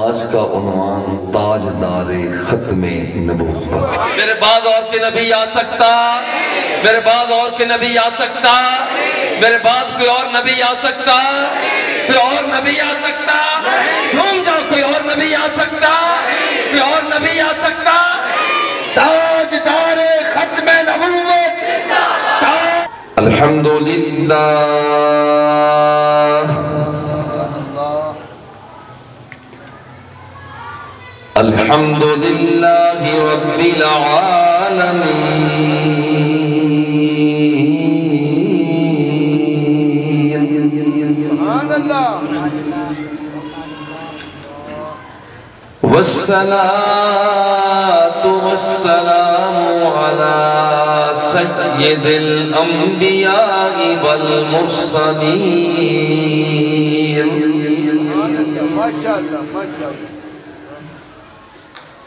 آج کا عنوان تاجدار ختم نبوت۔ میرے بعد اور کے نبی آ سکتا، میرے بعد اور کے نبی آ سکتا، میرے بعد کوئی اور نبی آ سکتا، کوئی اور نبی آ سکتا، جھوم جاؤ، کوئی اور نبی آ سکتا، کوئی اور نبی آ سکتا۔ تاجدار ختم نبوت، الحمدللہ الحمدللہ رب العالمین، سبحان اللہ، والصلاة والسلام على سید الانبیاء والمرسلین، ماشاءاللہ ماشاءاللہ،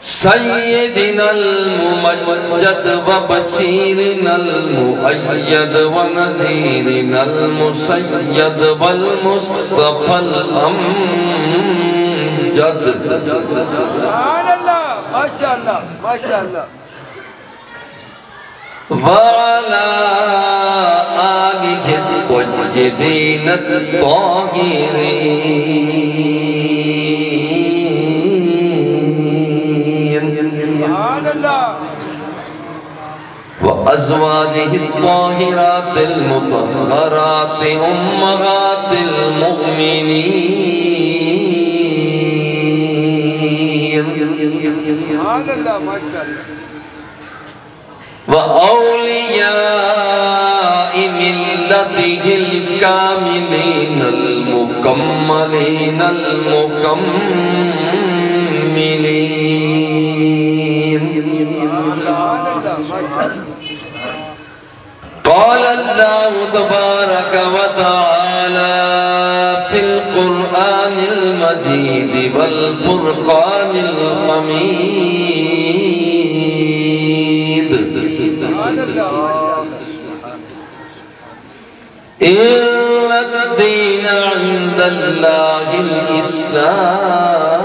سیدنا الممجد وبشیرنا المؤید ونذیرنا المسید والمصطفى الامجد، سبحان اللہ، ماشاءاللہ ماشاءاللہ، وعلى آلہ الطیبین الطاہرین، سبحان اللہ، وأزواجه الطاهرات المطهرات أمهات المؤمنين، سبحان اللہ، ماشاءاللہ، وأولياء ملته الكاملين المكملين المكملين، سبحان اللہ، ماشاءاللہ، قال الله تبارك وتعالى في القرآن المجيد والفرقان الحميد، سبحان اللہ، ماشاءاللہ، إن الدين عند الله الإسلام،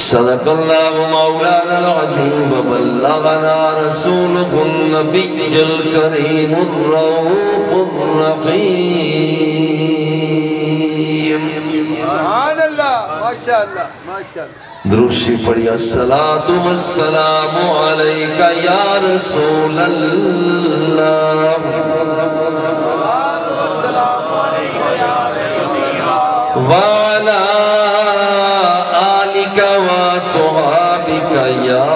صدق الله مولانا العظيم وبلغنا رسوله النبي الكريم الرؤوف الرحيم، سبحان اللہ، ماشاءاللہ ماشاءاللہ، دروشی پڑھی الصلاة والسلام علیکہ یا رسول اللہ، وعلا آلک وصحابک یا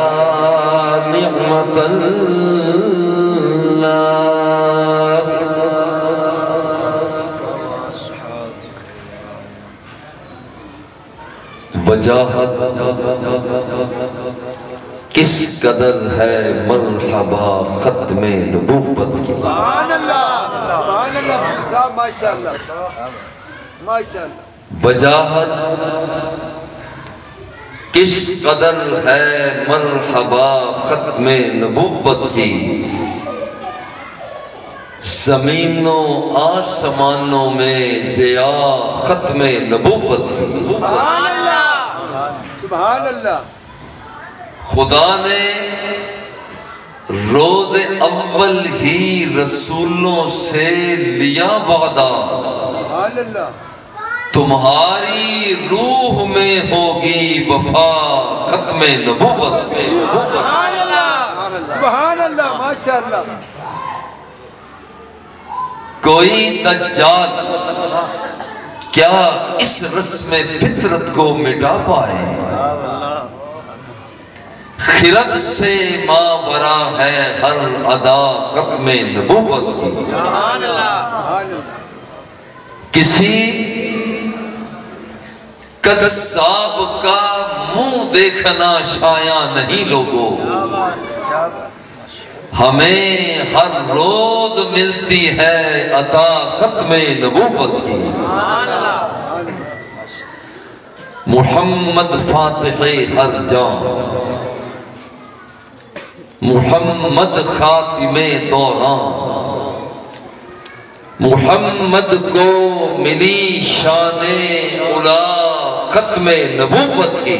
نعمت اللہ، وجاہت کس قدر ہے مرحبا ختم نبوت کی، سبحان اللہ، سبحان اللہ، صاحب ماشاءاللہ ماشاءاللہ، وجاہت کس قدر ہے مرحبا ختم نبوت کی، زمینوں آسمانوں میں ضیا ختم نبوت کی، سبحان اللہ، سبحان اللہ، خدا نے روز اول ہی رسولوں سے لیا وعدہ، سبحان اللہ، تمہاری روح میں ہوگی وفا ختم نبوت میں، سبحان اللہ، سبحان اللہ، ماشاءاللہ، کوئی دجال کیا اس رسم فطرت کو مٹا پائے، خرد سے ماورا ہے ہر ادا ختم نبوت کی، سبحان اللہ، کسی قذاب کا منہ دیکھنا شایع نہیں لوگوں، ہمیں ہر روز ملتی ہے عطا ختم نبوت کی، محمد فاتح ہر جان، محمد خاتم دوران، محمد کو ملی شان اولا ختم نبوت کی،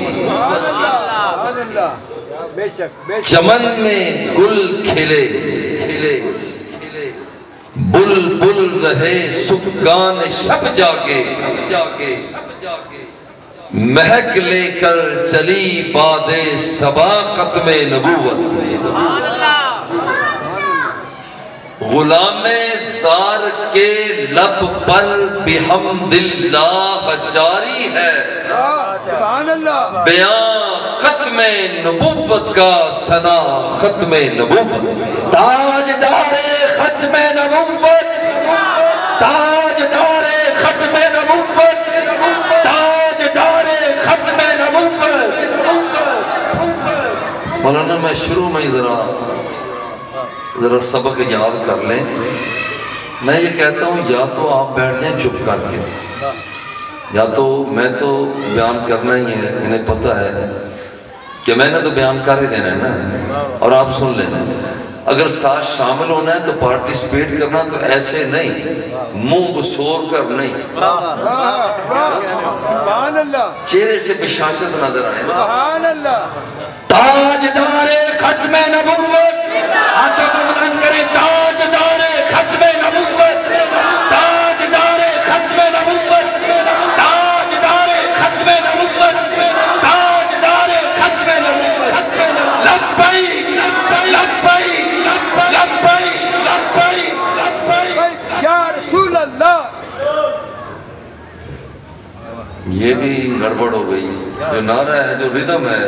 چمن میں گل کھلے بلبل رہے سکان شب جاگے، مہک لے کر چلی باد صبا ختم نبوت کی۔ غلام زار کے لب پر بحمد اللہ جاری ہے، بیان ختم نبوت کا ثنا ختم نبوت۔ تاجدار ختم نبوت، تاجدار ختم نبوت، تاجدار ختم نبوت۔ مولانا میں شروع میں ذرا سبق یاد کر لیں۔ میں یہ کہتا ہوں یا تو آپ بیٹھ جائیں چپ کر کے، یا تو میں تو بیان کرنا ہی ہے، انہیں پتہ ہے کہ میں نے تو بیان کر ہی دینا ہے نا، اور آپ سن لینا۔ اگر ساتھ شامل ہونا ہے تو پارٹیسپیٹ کرنا، تو ایسے نہیں، منہ بسور کر نہیں، چہرے سے بشاشت نظر آئے۔ تاجدار ختم نبوت، ہاتھوں کو بلند کریں، تاجدار ختم نبوت، تاجدار ختم نبوت، تاجدار ختم نبوت، تاجدار ختم نبوت۔ لبیک لبیک لبیک لبیک لبیک یا رسول اللہ۔ یہ بھی گڑبڑ ہو گئی، جو نعرہ ہے، جو ردم ہے،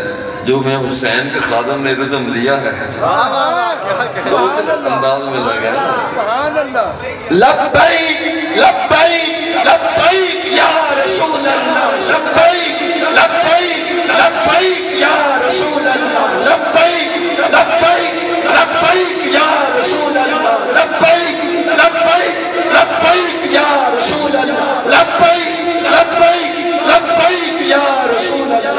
جو میں حسین کے خادم نے ردم لیا ہے، تو اس انداز میں لگا لبیک لبیک لبیک یا رسول اللہ، لبیک لبیک لبیک یا رسول اللہ، لبیک لبیک لبیک یا رسول اللہ، لبیک لبیک لبیک یا رسول اللہ، لبیک لبیک لبیک یا رسول اللہ۔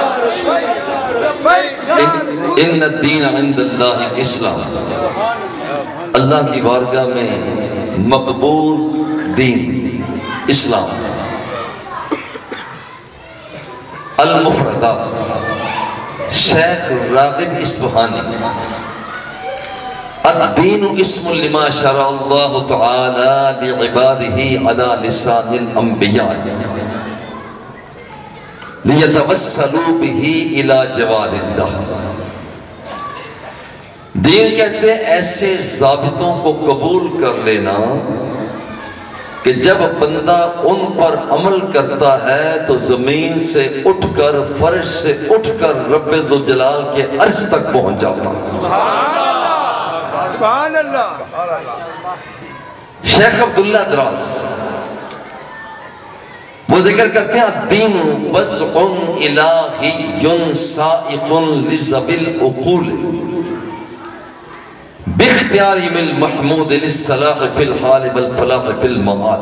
ان الدین عند اللہ الاسلام، اللہ کی بارگاہ میں مقبول دین اسلام۔ المفردات، شیخ راغب اصفہانی۔ الدین اسم لما شرع اللہ تعالی لعبادہ علی لسان الانبیاء لیتوسلوا بہ الی جوار اللہ۔ دین کہتے ہیں ایسے ضابطوں کو قبول کر لینا کہ جب بندہ ان پر عمل کرتا ہے تو زمین سے اٹھ کر، فرش سے اٹھ کر رب ذوالجلال کے عرش تک پہنچ جاتا ہے۔ سبحان اللہ۔ شیخ عبداللہ دراز وہ ذکر کرتے ہیں الدین وضع الہی سائق لذوی العقول باختیارہم المحمود للصلاح فی الحال والفلاح فی الممات۔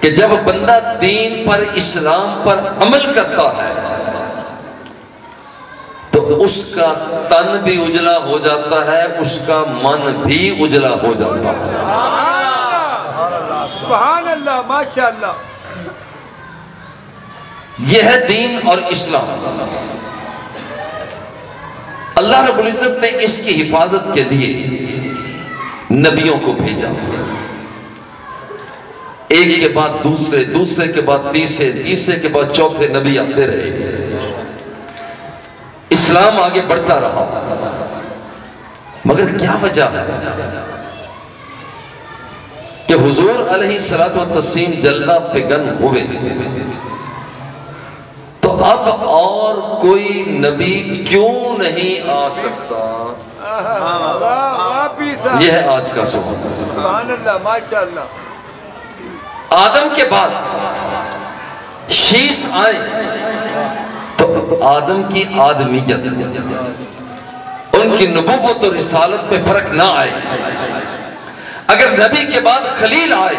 کہ جب بندہ دین پر، اسلام پر عمل کرتا ہے تو اس کا تن بھی اجلا ہو جاتا ہے، اس کا من بھی اجلا ہو جاتا ہے۔ سبحان اللہ، ماشاءاللہ۔ یہ ہے دین اور اسلام۔ اللہ رب العزت نے اس کی حفاظت کے لیے نبیوں کو بھیجا، ایک کے بعد دوسرے، دوسرے کے بعد تیسرے، تیسرے کے بعد چوتھے نبی آتے رہے۔ اسلام آگے بڑھتا رہا، مگر کیا وجہ ہے کہ حضور علیہ السلام جلدہ فگن ہوئے تو اب اور کوئی نبی کیوں نہیں آ سکتا؟ یہ ہے آج کا سوال۔ سبحان اللہ، ماشاءاللہ۔ آدم کے بعد شیس آئے تو آدم کی آدمیت، ان کی نبوت اور رسالت میں فرق نہ آئے۔ اگر نبی کے بعد خلیل آئے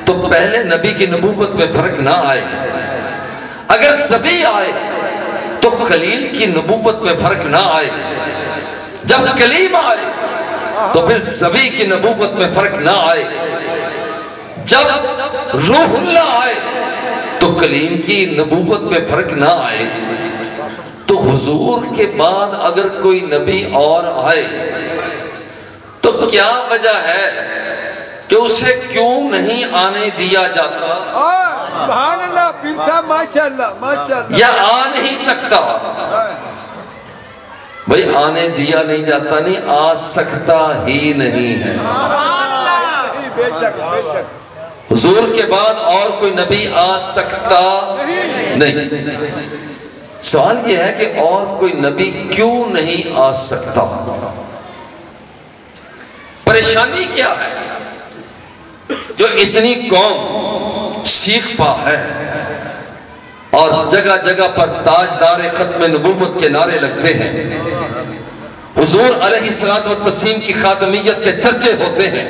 تو پہلے نبی کی نبوت میں فرق نہ آئے۔ اگر ذبی آئے تو خلیل کی نبوت میں فرق نہ آئے۔ جب کلیم آئے تو پھر زبی کی نبوت میں فرق نہ آئے، جب روح اللہ آئے تو کلیم کی نبوت میں فرق نہ آئے، تو حضور کے بعد اگر کوئی نبی اور آئے تو کیا وجہ ہے کہ اسے کیوں نہیں آنے دیا جاتا؟ سبحان اللہ، پیر صاحب ماشاءاللہ ماشاءاللہ، یا آ نہیں سکتا؟ بھئی آنے دیا نہیں جاتا نہیں، آ سکتا ہی نہیں ہے۔ بے شک بے شک، حضور کے بعد اور کوئی نبی آ سکتا نہیں۔ سوال یہ ہے کہ اور کوئی نبی کیوں نہیں آ سکتا؟ پریشانی کیا ہے جو اتنی قوم سیخ پا ہے اور جگہ جگہ پر تاجدار ختم نبوت کے نعرے لگتے ہیں، حضور علیہ الصلوۃ والتسلیم کی خاتمیت کے چرچے ہوتے ہیں،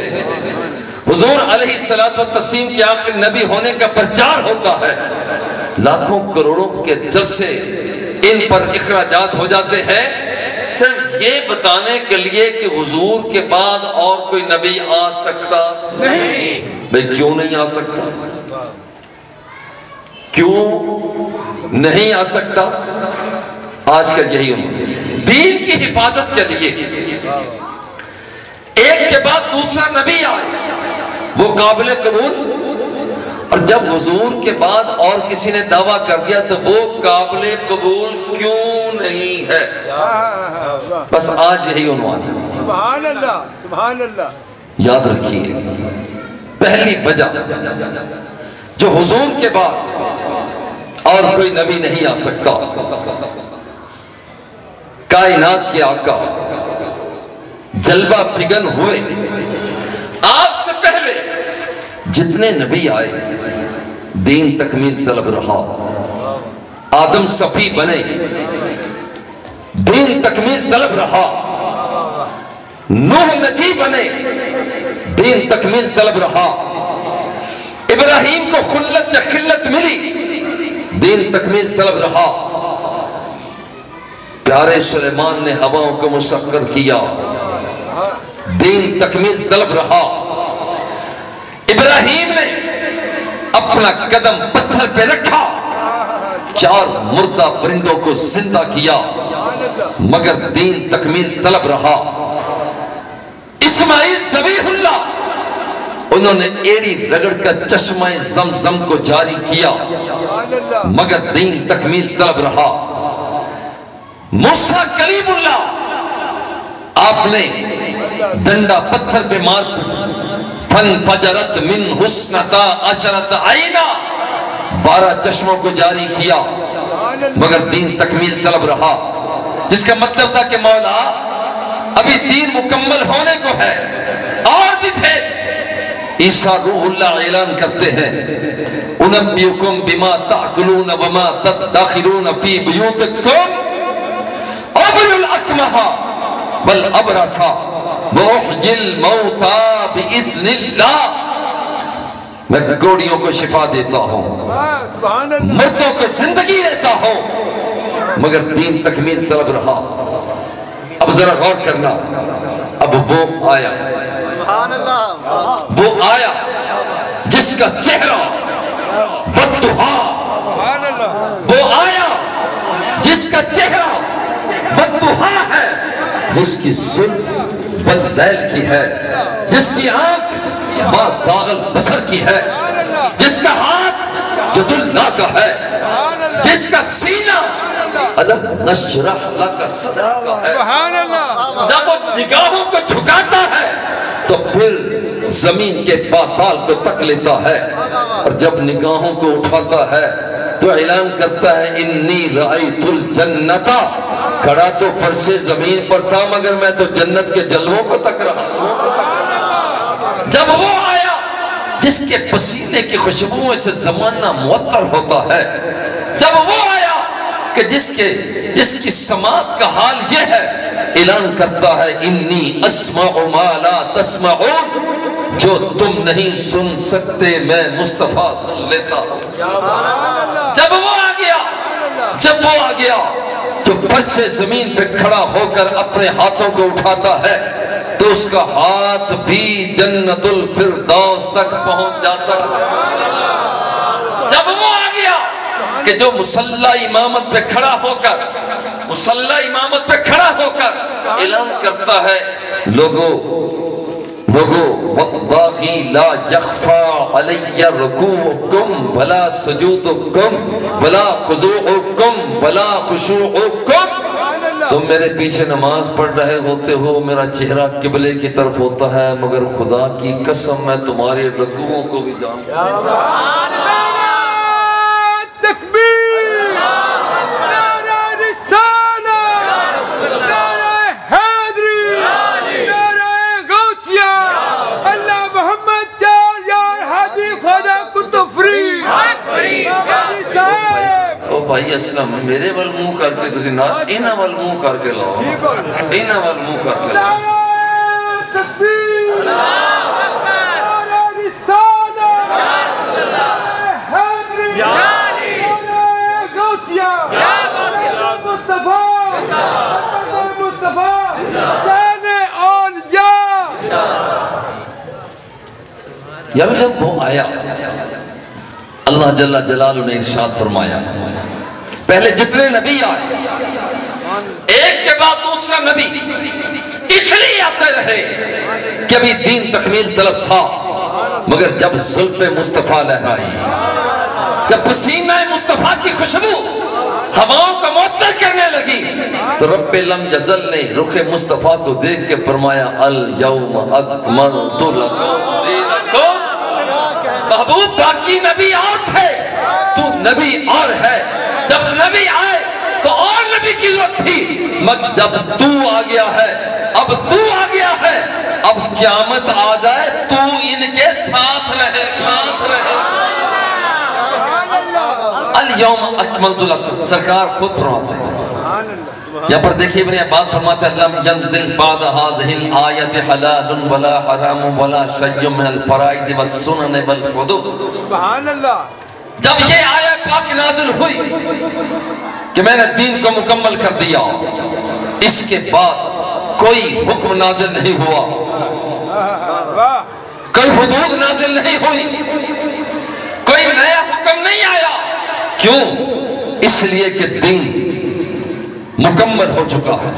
حضور علیہ الصلوۃ والتسلیم کے آخر نبی ہونے کا پرچار ہوتا ہے، لاکھوں کروڑوں کے جلسے ان پر اخراجات ہو جاتے ہیں صرف یہ بتانے کے لیے کہ حضور کے بعد اور کوئی نبی آ سکتا نہیں۔ بھئی کیوں نہیں آ سکتا؟ کیوں نہیں آ سکتا؟ آج کا یہی دین کی حفاظت کے لیے ایک کے بعد دوسرا نبی آئے وہ قابل قبول، اور جب حضور کے بعد اور کسی نے دعویٰ کر دیا تو وہ قابل قبول کیوں نہیں ہے؟ بس آج یہی عنوان ہے۔ سبحان اللہ سبحان اللہ، یاد رکھیے پہلی وجہ جو حضور کے بعد اور کوئی نبی نہیں آ سکتا، کائنات کے آقا جلوہ فگن ہوئے، آپ سے پہلے جتنے نبی آئے دین تکمیل طلب رہا، آدم صفی بنے دین تکمیل طلب رہا، نوح نجی بنے دین تکمیل طلب رہا، ابراہیم کو خلت یا خلت ملی دین تکمیل طلب رہا، پیارے سلیمان نے ہواؤں کو مسخر کیا دین تکمیل طلب رہا، ابراہیم نے اپنا قدم پتھر پہ رکھا 4 مردہ پرندوں کو زندہ کیا مگر دین تکمیل طلب رہا، اسماعیل ذبیح اللہ انہوں نے ایڑی رگڑ کر چشمہ زمزم کو جاری کیا مگر دین تکمیل طلب رہا، موسیٰ کلیم اللہ آپ نے ڈنڈا پتھر پہ مار فَانْفَجَرَتْ مِنْ حُسْنَتَا عَشَرَتَ عَيْنَا 12 چشموں کو جاری کیا مگر دین تکمیل طلب رہا، جس کا مطلب تھا کہ مولا ابھی دین مکمل ہونے کو ہے اور بھی بھید۔ عیسیٰ روح اللہ اعلان کرتے ہیں اُنَبِّئُكُمْ بِمَا تَأْكُلُونَ وَمَا تَدَّخِرُونَ فِي بُيُوتِكُمْ أُبْرِئُ الْأَكْمَحَ وَالْأَبْرَصَ وَأُحْيِي الْمَوْتَى بِإِذْنِ اللَّهِ، میں گوڑیوں کو شفا دیتا ہوں، مردوں کو زندگی دیتا ہوں مگر دین تکمیل طلب رہا۔ اب ذرا غور کرنا، اب وہ آیا جس کا چہرہ والضحا، وہ آیا جس کا چہرہ والضحا ہے، جس کی زلف واللیل کی ہے، جس کی آنکھ ما زاغ البصر کی ہے، جس کا ہاتھ جو اللہ کا ہے، جس کا سینہ الم نشرح لک صدرک کا ہے، جب وہ نگاہوں کو جھکاتا ہے تو پھر زمین کے پاتال کو تک لیتا ہے، اور جب نگاہوں کو اٹھاتا ہے تو اعلان کرتا ہے انی رأیت الجنت، کھڑا تو فرش زمین پر تھا مگر میں تو جنت کے جلووں کو تک رہا۔ جب وہ آیا جس کے پسینے کی خوشبوؤں سے زمانہ معطر ہوتا ہے، جب وہ آیا کہ جس کی سماعت کا حال یہ ہے، اعلان کرتا ہے انی اسمع ما لا تسمعون، جو تم نہیں سن سکتے میں مصطفیٰ سن لیتا ہوں۔ جب وہ آ گیا تو فرش زمین پہ کھڑا ہو کر اپنے ہاتھوں کو اٹھاتا ہے تو اس کا ہاتھ بھی جنت الفردوس تک پہنچ جاتا ہے۔ جب وہ آ گیا کہ جو مصلی امامت پہ کھڑا ہو کر اعلان کرتا ہے، لوگو واللہ لا یخفا علی رکوعکم ولا سجودکم ولا خضوعکم ولا خشوعکم۔ تم میرے پیچھے نماز پڑھ رہے ہوتے ہو، میرا چہرہ قبلے کی طرف ہوتا ہے، مگر خدا کی قسم میں تمہارے رکوعوں کو بھی جانتا ہوں۔ بھائی اسلام میرے وال منہ کر کے تسی نہ اینا وال منہ کر کے لاؤ، اینا وال منہ کر کے لاؤ۔ یعنی جب وہ آیا اللہ جل جلالہ نے ارشاد فرمایا، پہلے جتنے نبی آئے ایک کے بعد دوسرا نبی اس لیے آتے رہے کہ ابھی دین تکمیل طلب تھا، مگر جب زلف مصطفیٰ لہرائی، جب پسینہ مصطفیٰ کی خوشبو ہواؤں کو معطر کرنے لگی، تو رب لم یزل نے رخ مصطفیٰ کو دیکھ کے فرمایا الیوم اکملت لکم دینکم۔ محبوب باقی نبی اور تھے، تو نبی اور ہے۔ جب نبی آئے تو اور نبی کی ضرورت تھی، مگر جب تو آ گیا ہے، اب تو آ گیا ہے، اب قیامت آ جائے تو ان کے ساتھ رہے۔ الیوم اکملت لکم، سرکار خود فرماتے ہیں۔ یہاں پر دیکھیے ابن عباس فرماتے ہیں لم ینزل بعد هذه الآیت حلال ولا حرام ولا شیء من الفرائض والسنن والحدود۔ سبحان اللہ۔ جب یہ آیت پاک نازل ہوئی کہ میں نے دین کو مکمل کر دیا، اس کے بعد کوئی حکم نازل نہیں ہوا، کوئی حدود نازل نہیں ہوئی، کوئی نیا حکم نہیں آیا۔ کیوں؟ اس لیے کہ دین مکمل ہو چکا ہے۔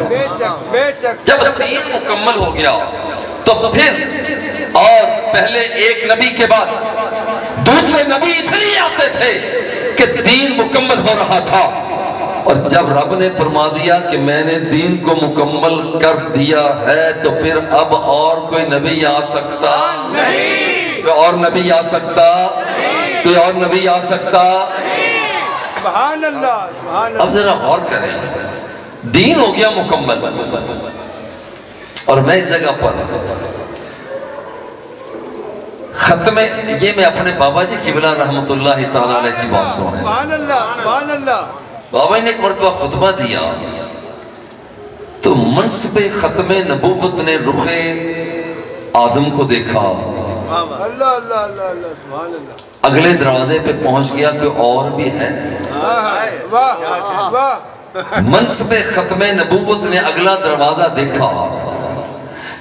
جب دین مکمل ہو گیا تو پھر اور پہلے ایک نبی کے بعد دوسرے نبی اس لیے آتے تھے کہ دین مکمل ہو رہا تھا، اور جب رب نے فرما دیا کہ میں نے دین کو مکمل کر دیا ہے تو پھر اب اور کوئی نبی آ سکتا نہیں، کوئی اور نبی آ سکتا، کوئی اور نبی آ سکتا۔ سبحان اللہ۔ اب ذرا غور کریں، دین ہو گیا مکمل، اور میں اس جگہ پر ختم یہ میں اپنے بابا جی قبلہ رحمت اللہ تعالیٰ علیہ کی بات سن رہے ہیں۔ بابا جی نے ایک مرتبہ خطبہ دیا تو منصب ختم نبوت نے رخ آدم کو دیکھا، اگلے دروازے پہ پہنچ گیا کہ اور بھی ہے۔ منصب ختم نبوت نے اگلا دروازہ دیکھا،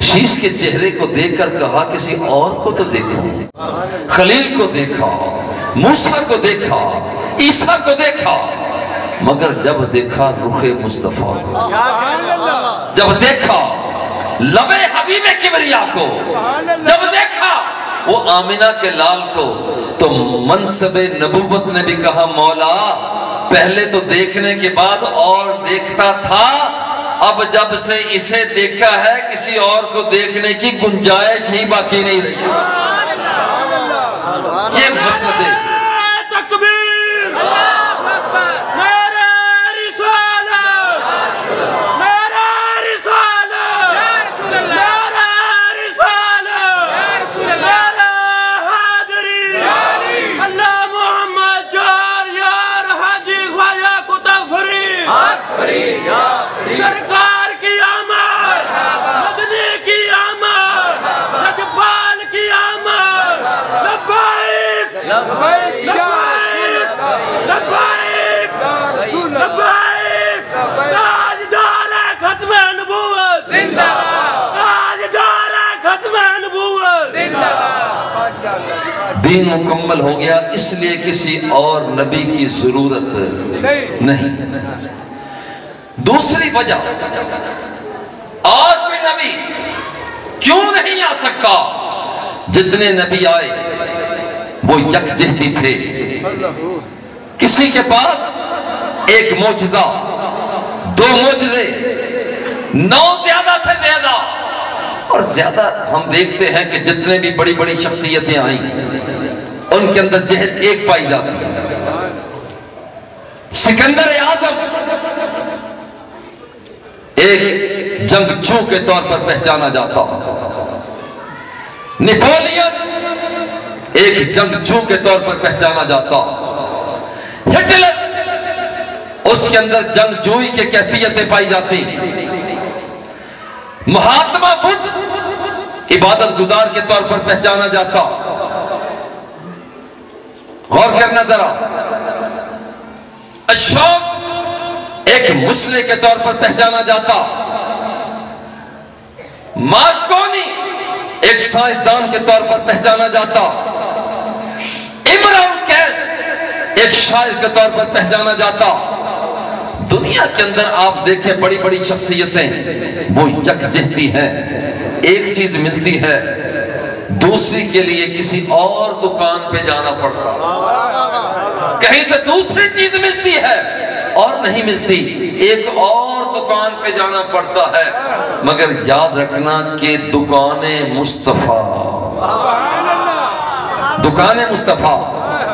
شیش کے چہرے کو دیکھ کر کہا کسی اور کو تو دیکھو، خلیل کو دیکھا، موسیٰ کو دیکھا، عیسیٰ کو دیکھا، مگر جب دیکھا رخ مصطفیٰ کو، جب دیکھا لب حبیب کبریا کو، جب دیکھا وہ آمنہ کے لال کو، تو منصب نبوت نے بھی کہا مولا پہلے تو دیکھنے کے بعد اور دیکھتا تھا، اب جب سے اسے دیکھا ہے کسی اور کو دیکھنے کی گنجائش ہی باقی نہیں رہی۔ یہ مسئلہ ہے۔ سرکار کی آمد، مدنی کی آمد، لجپال کی آمد، لبائک لبائک لبائک لبائک، تاجدار ختم نبوت زندہ باد، تاجدار دین مکمل ہو گیا، اس لیے کسی اور نبی کی ضرورت نہیں۔ دوسری وجہ، اور کوئی نبی کیوں نہیں آ سکتا؟ جتنے نبی آئے وہ یکجہتی تھے، کسی کے پاس ایک معجزہ، 2 معجزے، 9 زیادہ سے زیادہ، اور زیادہ ہم دیکھتے ہیں کہ جتنے بھی بڑی بڑی شخصیتیں آئیں ان کے اندر جہت ایک پائی جاتی ہے۔ سکندر اعظم ایک جنگجو کے طور پر پہچانا جاتا، نیپولین ایک جنگجو کے طور پر پہچانا جاتا، ہٹلر اس کے اندر جنگجوئی کے کیفیتیں پائی جاتی، مہاتما بدھ عبادت گزار کے طور پر پہچانا جاتا۔ غور کرنا ذرا، اشوک ایک مسلح کے طور پر پہچانا جاتا، مارکونی ایک سائنسدان کے طور پر پہچانا جاتا، امراؤ کیس ایک شاعر کے طور پر پہچانا جاتا۔ دنیا کے اندر آپ دیکھیں بڑی بڑی شخصیتیں وہ یکجہتی ہیں، ایک چیز ملتی ہے، دوسری کے لیے کسی اور دکان پہ جانا پڑتا، کہیں سے دوسری چیز ملتی ہے اور نہیں ملتی، ایک اور دکان پہ جانا پڑتا ہے۔ مگر یاد رکھنا کہ دکان مصطفیٰ، دکان مصطفیٰ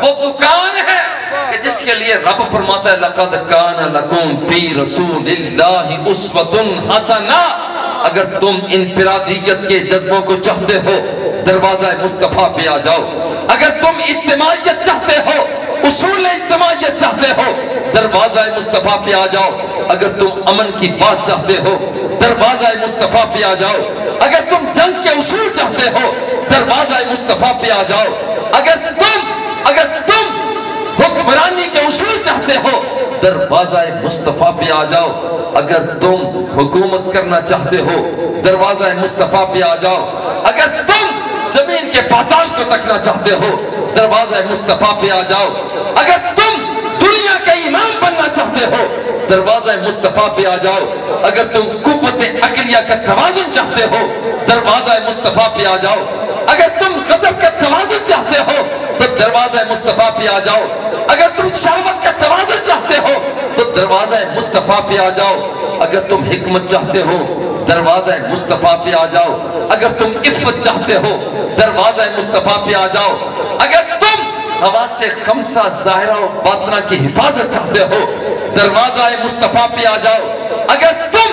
وہ دکان ہے کہ جس کے لیے رب فرماتا ہے لَقَدْ كَانَ لَكُمْ فِي رَسُولِ اللَّهِ أُسْوَةٌ حَسَنَةٌ۔ اگر تم انفرادیت کے جذبوں کو چاہتے ہو دروازہ مصطفیٰ پہ آ جاؤ، اگر تم اجتماعیت چاہتے ہو، اصول اجتماعیت چاہتے ہو، دروازہ مصطفیٰ پہ آ جاؤ، اگر تم امن کی بات چاہتے ہو دروازہ مصطفیٰ پہ آ جاؤ، اگر تم جنگ کے اصول چاہتے ہو دروازہ مصطفیٰ پہ آ جاؤ، اگر تم حکمرانی کے اصول چاہتے ہو دروازہ مصطفیٰ پہ آ جاؤ، اگر تم حکومت کرنا چاہتے ہو دروازہ مصطفیٰ پہ آ جاؤ، اگر تم زمین کے پاتال کو تکنا چاہتے ہو دروازہ مصطفیٰ پہ آ جاؤ، اگر تم دنیا کا امام بننا چاہتے ہو دروازہ مصطفیٰ پہ آ جاؤ، اگر تم قوت عقلیہ کا توازن چاہتے ہو دروازہ مصطفیٰ پہ آ جاؤ، اگر تم غضب کا توازن چاہتے ہو تو دروازہ مصطفیٰ پہ آ جاؤ، اگر تم شہوت کا توازن چاہتے ہو تو دروازہ مصطفیٰ پہ آ جاؤ، اگر تم حکمت چاہتے ہو دروازہ مصطفیٰ پہ آ جاؤ، اگر تم عفت چاہتے ہو دروازہ مصطفیٰ پہ آ جاؤ، اگر تم حواس خمسہ ظاہرہ و باطنہ کی حفاظت چاہتے ہو دروازہ مصطفیٰ پہ آ جاؤ، اگر تم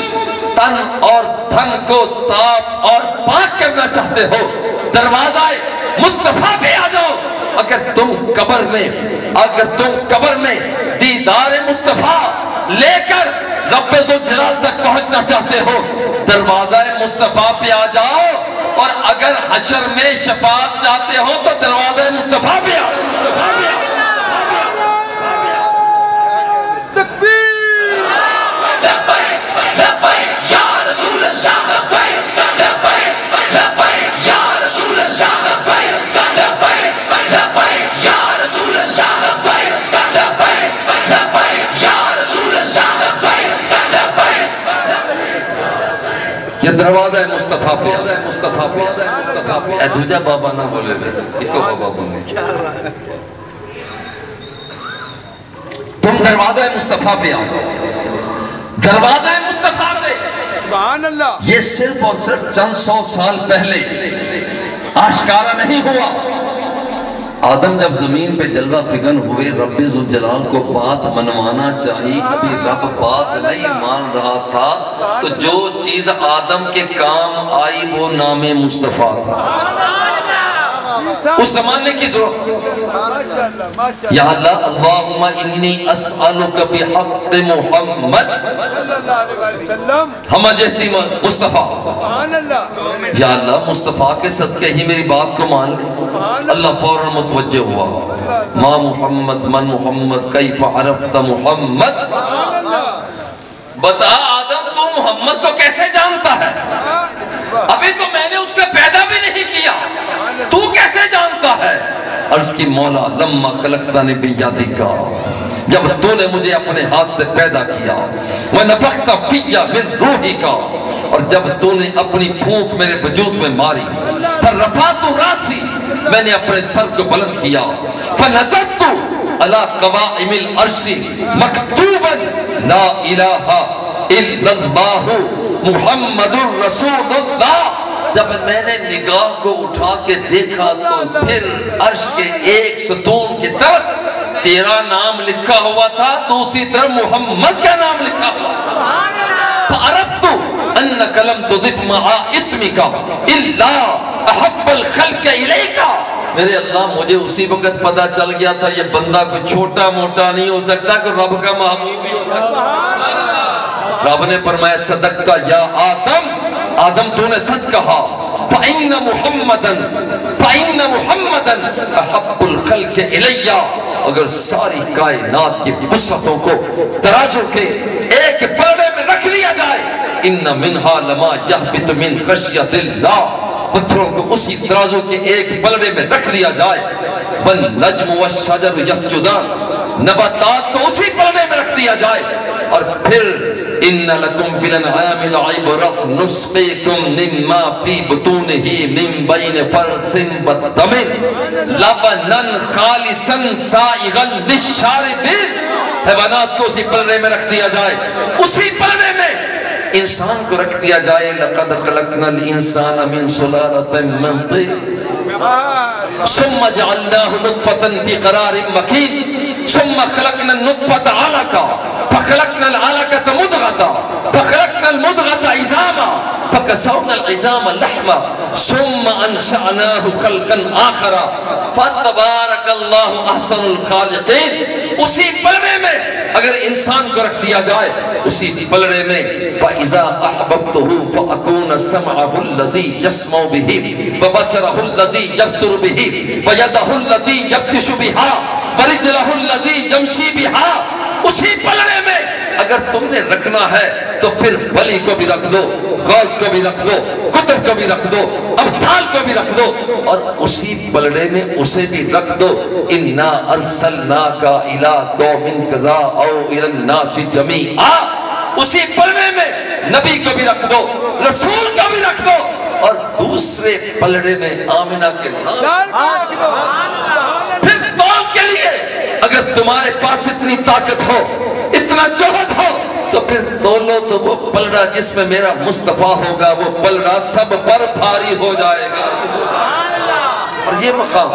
تن اور دھن کو تاپ اور پاک کرنا چاہتے ہو دروازہ مصطفیٰ پہ آ جاؤ، اگر تم قبر میں دیدار مصطفیٰ لے کر رب ذوالجلال تک پہنچنا چاہتے ہو دروازہ مصطفیٰ پہ آ جاؤ، اور اگر حشر میں شفاعت چاہتے ہو تو دروازہ مصطفیٰ پہ آ جاؤ۔ یہ دروازہ مصطفیٰ پہ اے دوجہ بابا نہ بولے دے ایکو بابا بولنے تم دروازہ مصطفیٰ پہ آؤ، دروازہ مصطفیٰ پہ سبحان اللہ۔ یہ صرف اور صرف چند 100 سال پہلے آشکارا نہیں ہوا۔ آدم جب زمین پہ جلوہ فگن ہوئے رب ذوالجلال کو بات منوانا چاہیے، ابھی رب بات نہیں مان رہا تھا، تو جو چیز آدم کے کام آئی وہ نام مصطفیٰ تھا، اس زمانے کی ضرورت۔ یا اللہ اللہم انی اسألک بحق محمد ہم جہتی مصطفیٰ، یا اللہ مصطفیٰ کے صدقے ہی میری بات کو مان لے۔ اللہ فوراً متوجہ ہوا، ما محمد من محمد کیف عرفت محمد، بتا آدم تو محمد کو کیسے جانتا ہے؟ ابھی تو میں نے اس کو پیدا بھی نہیں کیا، تو کیسے جانتا ہے؟ عرض کی مولا لما خلقتنی بیدک، جب تو نے مجھے اپنے ہاتھ سے پیدا کیا، ونفخت فی من روحک، اور جب تو نے اپنی پھونک میرے وجود میں ماری، فرفعت راسی، میں نے اپنے سر کو بلند کیا، فنظرت علی قوائم العرش مکتوبا لا الہ الا اللہ محمد رسول اللہ، جب میں نے نگاہ کو اٹھا کے دیکھا تو پھر عرش کے ایک ستون کی طرف تیرا نام لکھا ہوا تھا، دوسری طرف محمد کا نام لکھا ہوا تھا۔ فعرفت انک لم تضف مع اسمک الا احب الخلق الیک، میرے اللہ مجھے اسی وقت پتا چل گیا تھا یہ بندہ کوئی چھوٹا موٹا نہیں ہو سکتا، کوئی رب کا محبوب بھی ہو سکتا۔ رب نے فرمایا صدقت یا آدم، آدم تو نے سچ کہا، فَإِنَّ مُحَمَّدًا أَحَبُّ الْخَلْقِ إِلَيَّ، اگر ساری کائنات کی وسعتوں کو ترازو کے ایک پلڑے میں رکھ لیا جائے، إِنَّ مِنْهَا لَمَا يَحْبِتُ مِنْ خَشْيَةِ اللَّهِ، پتھروں کو اسی ترازو کے ایک پلڑے میں رکھ لیا جائے، وَالنَّجْمُ وَالشَّجَرُ يَسْجُدَانِ، نباتات کو اسی پلڑے میں رکھ دیا جائے، اور پھر ان لکم فی الانعام لعبرۃ نسقیکم مما فی بطونہ من بین فرث ودم لبنا خالصا سائغا للشاربین، حیوانات کو اسی پلڑے میں رکھ دیا جائے، اسی پلڑے میں انسان کو رکھ دیا جائے، لقد خلقنا الانسان من سلالۃ من طین ثم جعلناه نطفة في قرار مكين ثم خلقنا النطفة علقة فخلقنا العلقة مضغة فخلقنا المضغة عظاما فكسونا العظام لحما ثم انشأناه خلقا آخر فتبارك الله احسن الخالقين، اسی پلڑے میں اگر انسان کو رکھ دیا جائے، اسی پلڑے میں فَإِذَا أَحْبَبْتُهُ فَأَكُونَ سَمْعَهُ الَّذِي يَسْمَعُ بِهِ وَبَصَرَهُ الَّذِي يَبْصُرُ بِهِ وَيَدَهُ الَّتِي يَبْطِشُ بِهَا وَرِجْلَهُ الَّذِي يَمْشِي بِهَا، اسی پلڑے میں اگر تم نے رکھنا ہے تو پھر ولی کو بھی رکھ دو، غوث کو بھی رکھ دو، کتب کو بھی رکھ دو، ابدال کو بھی رکھ دو، اور اسی پلڑے میں اسے بھی رکھ دو، اِنَّا أَرْسَلْنَاكَ إِلَىٰ قَوْمٍ كَذَا أَوْ إِلَى النَّاسِ جَمِيعًا، اسی پلڑے میں نبی کو بھی رکھ دو، رسول کو بھی رکھ دو، اور دوسرے پلڑے میں آمنہ کے نام پھر تول کے لیے اگر تمہارے پاس اتنی طاقت ہو، اتنا جوہد ہو، تو پھر تولو تو وہ پلڑا جس میں میرا مصطفیٰ ہوگا، وہ پلڑا سب پر بھاری ہو جائے گا۔ اور یہ مقام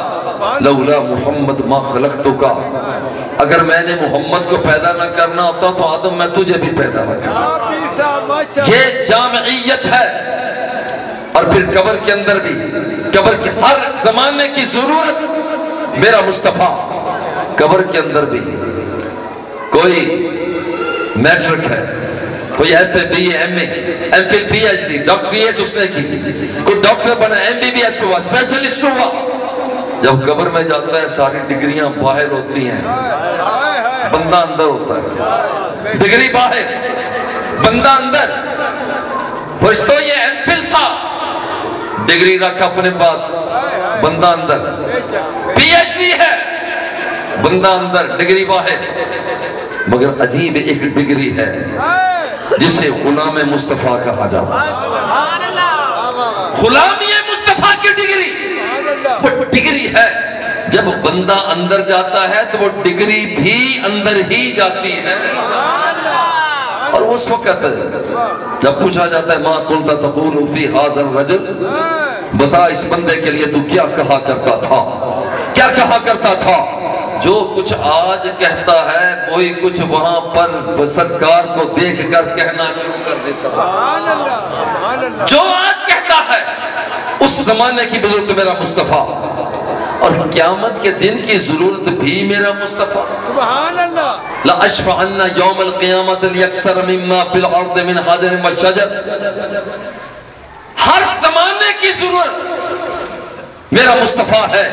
لولا محمد ما خلقتک، اگر میں نے محمد کو پیدا نہ کرنا ہوتا تو آدم میں تجھے بھی پیدا نہ کرنا۔ یہ جامعیت ہے۔ اور پھر قبر کے اندر بھی، قبر کے ہر زمانے کی ضرورت میرا مصطفیٰ، قبر کے اندر بھی کوئی میٹرک ہے، کوئی F A B A M A M Phil P H D doctorate اس نے کی، کوئی ڈاکٹر بنا ایم بی بی ایس ہوا اسپیشلسٹ ہوا، جب قبر میں جاتا ہے ساری ڈگریاں باہر ہوتی ہیں، بندہ اندر ہوتا ہے، ڈگری باہر بندہ اندر۔ فرشتوں یہ ایم فل تھا، ڈگری رکھا اپنے پاس، بندہ اندر، پی ایچ ڈی ہے، بندہ اندر، ڈگری باہر۔ مگر عجیب ایک ڈگری ہے جسے غلام مصطفیٰ کہا جاتا ہے، غلامی مصطفیٰ کی ڈگری، وہ ڈگری ہے۔ جب بندہ اندر جاتا ہے تو وہ ڈگری بھی اندر ہی جاتی ہے۔ اور اس وقت جب پوچھا جاتا ہے مَا كُنْتَ تَقُولُ فِي هَذَا الرَّجُلِ، بتا اس بندے کے لیے تو کیا کہا کرتا تھا، کیا کہا کرتا تھا؟ جو کچھ آج کہتا ہے کوئی کچھ وہاں پر سرکار کو دیکھ کر کہنا شروع کر دیتا ہے۔ جو آج کہتا ہے اس زمانے کی ضرورت میرا مصطفیٰ، اور قیامت کے دن کی ضرورت بھی میرا مصطفیٰ۔ لَأَشْفَعَنَّ يَوْمَ الْقِيَامَةِ لِيَكْسَرَ مِمَّا فِي الْأَرْضِ مِنْ حَجَرٍ وَشَجَرٍ، ہر زمانے کی ضرورت میرا مصطفیٰ ہے۔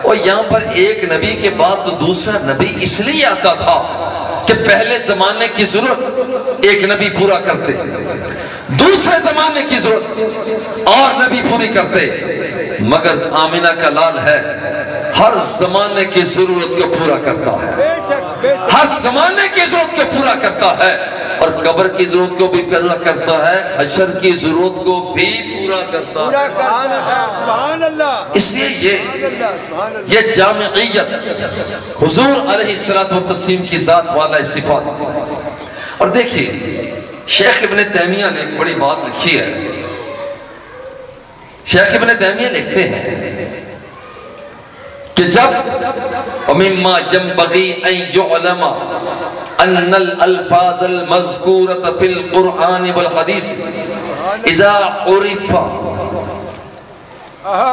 اور یہاں پر ایک نبی کے بعد تو دوسرا نبی اس لیے آتا تھا کہ پہلے زمانے کی ضرورت ایک نبی پورا کرتے، دوسرے زمانے کی ضرورت اور نبی پوری کرتے، مگر آمینہ کا لال ہے ہر زمانے کی ضرورت کو پورا کرتا ہے، ہر زمانے کی ضرورت کو پورا کرتا ہے، اور قبر کی ضرورت کو بھی پورا کرتا ہے، حشر کی ضرورت کو بھی پورا کرتا ہے۔ سبحان اللہ۔ اس لیے یہ جامعیت حضور علیہ السلام کی ذات والا صفات۔ اور دیکھیے شیخ ابن تیمیہ نے ایک بڑی بات لکھی ہے۔ شیخ ابن تیمیہ لکھتے ہیں کہ جب وَمِمَّا يَنْبَغِي أَن يُعْلَمَ أَنَّ الْأَلْفَاظَ الْمَذْكُورَةَ فِي الْقُرْآنِ وَالْحَدِيثِ إِذَا عُرِفَ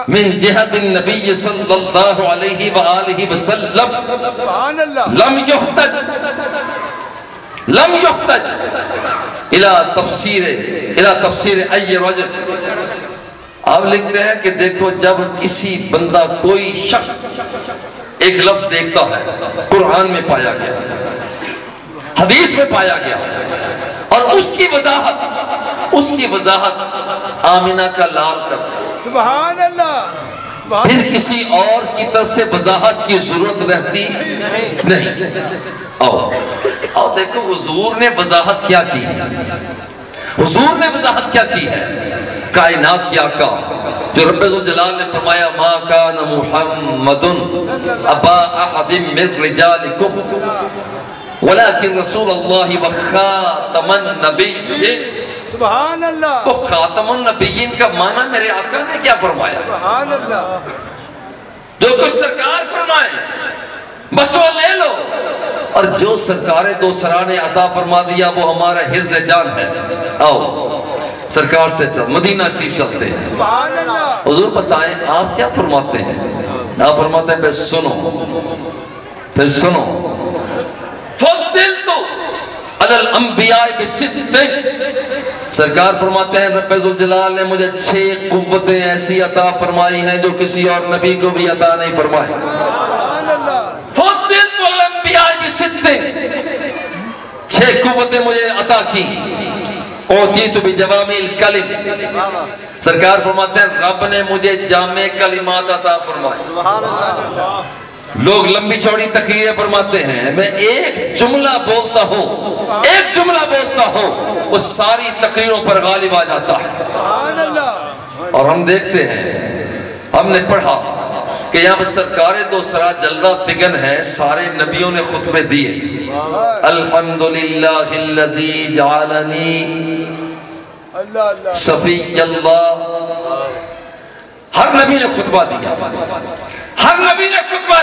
من جهة النبي صلى الله عليه وآله وسلم لم يحتج إلى تفسير أي رجل۔ آپ لکھتے ہیں کہ دیکھو جب کسی بندہ کوئی شخص ایک لفظ دیکھتا ہے، قرآن میں پایا گیا، حدیث میں پایا گیا، اور اس کی وضاحت آمینہ کا لال کرتا ہے، سبحان اللہ، پھر کسی اور کی طرف سے وضاحت کی ضرورت رہتی نہیں۔ آؤ دیکھو حضور نے وضاحت کیا کی ہے، حضور نے وضاحت کیا کی ہے؟ کائنات کی آقا جو رب ذوالجلال نے فرمایا ما کان محمد ابا احد من رجالکم ولکن رسول اللہ وخاتم النبیین۔ سبحان اللہ، وہ خاتم النبیین کا معنی میرے آقا نے کیا فرمایا؟ سبحان اللہ، جو کچھ سرکار فرمائے بس وہ لے لو، اور جو سرکار دو سرا نے عطا فرما دیا وہ ہمارا حفظ جان ہے۔ آؤ سرکار سے مدینہ شریف چلتے ہیں۔ سبحان اللہ۔ حضور بتائیں آپ کیا فرماتے ہیں؟ آپ فرماتے ہیں پھر سنو فضلت علی الانبیاء بست۔ سرکار فرماتے ہیں رب ذوالجلال نے مجھے 6 قوتیں ایسی عطا فرمائی ہیں جو کسی اور نبی کو بھی عطا نہیں فرمائی۔ فضلت علی الانبیاء بست، 6 قوتیں مجھے عطا کی۔ اوتیت بجوامع الکلم، سرکار فرماتے ہیں رب نے مجھے جامع کلمات عطا فرمائے۔ لوگ لمبی چوڑی تقریریں فرماتے ہیں، میں ایک جملہ بولتا ہوں وہ ساری تقریروں پر غالب آ جاتا ہے۔ اور ہم دیکھتے ہیں، ہم نے پڑھا کہ یہاں پر سرکار دو سرا جلوہ فگن ہے، سارے نبیوں نے خطبے دیے۔ الحمدللہ الذی جعلنی صفی اللہ، ہر نبی نے خطبہ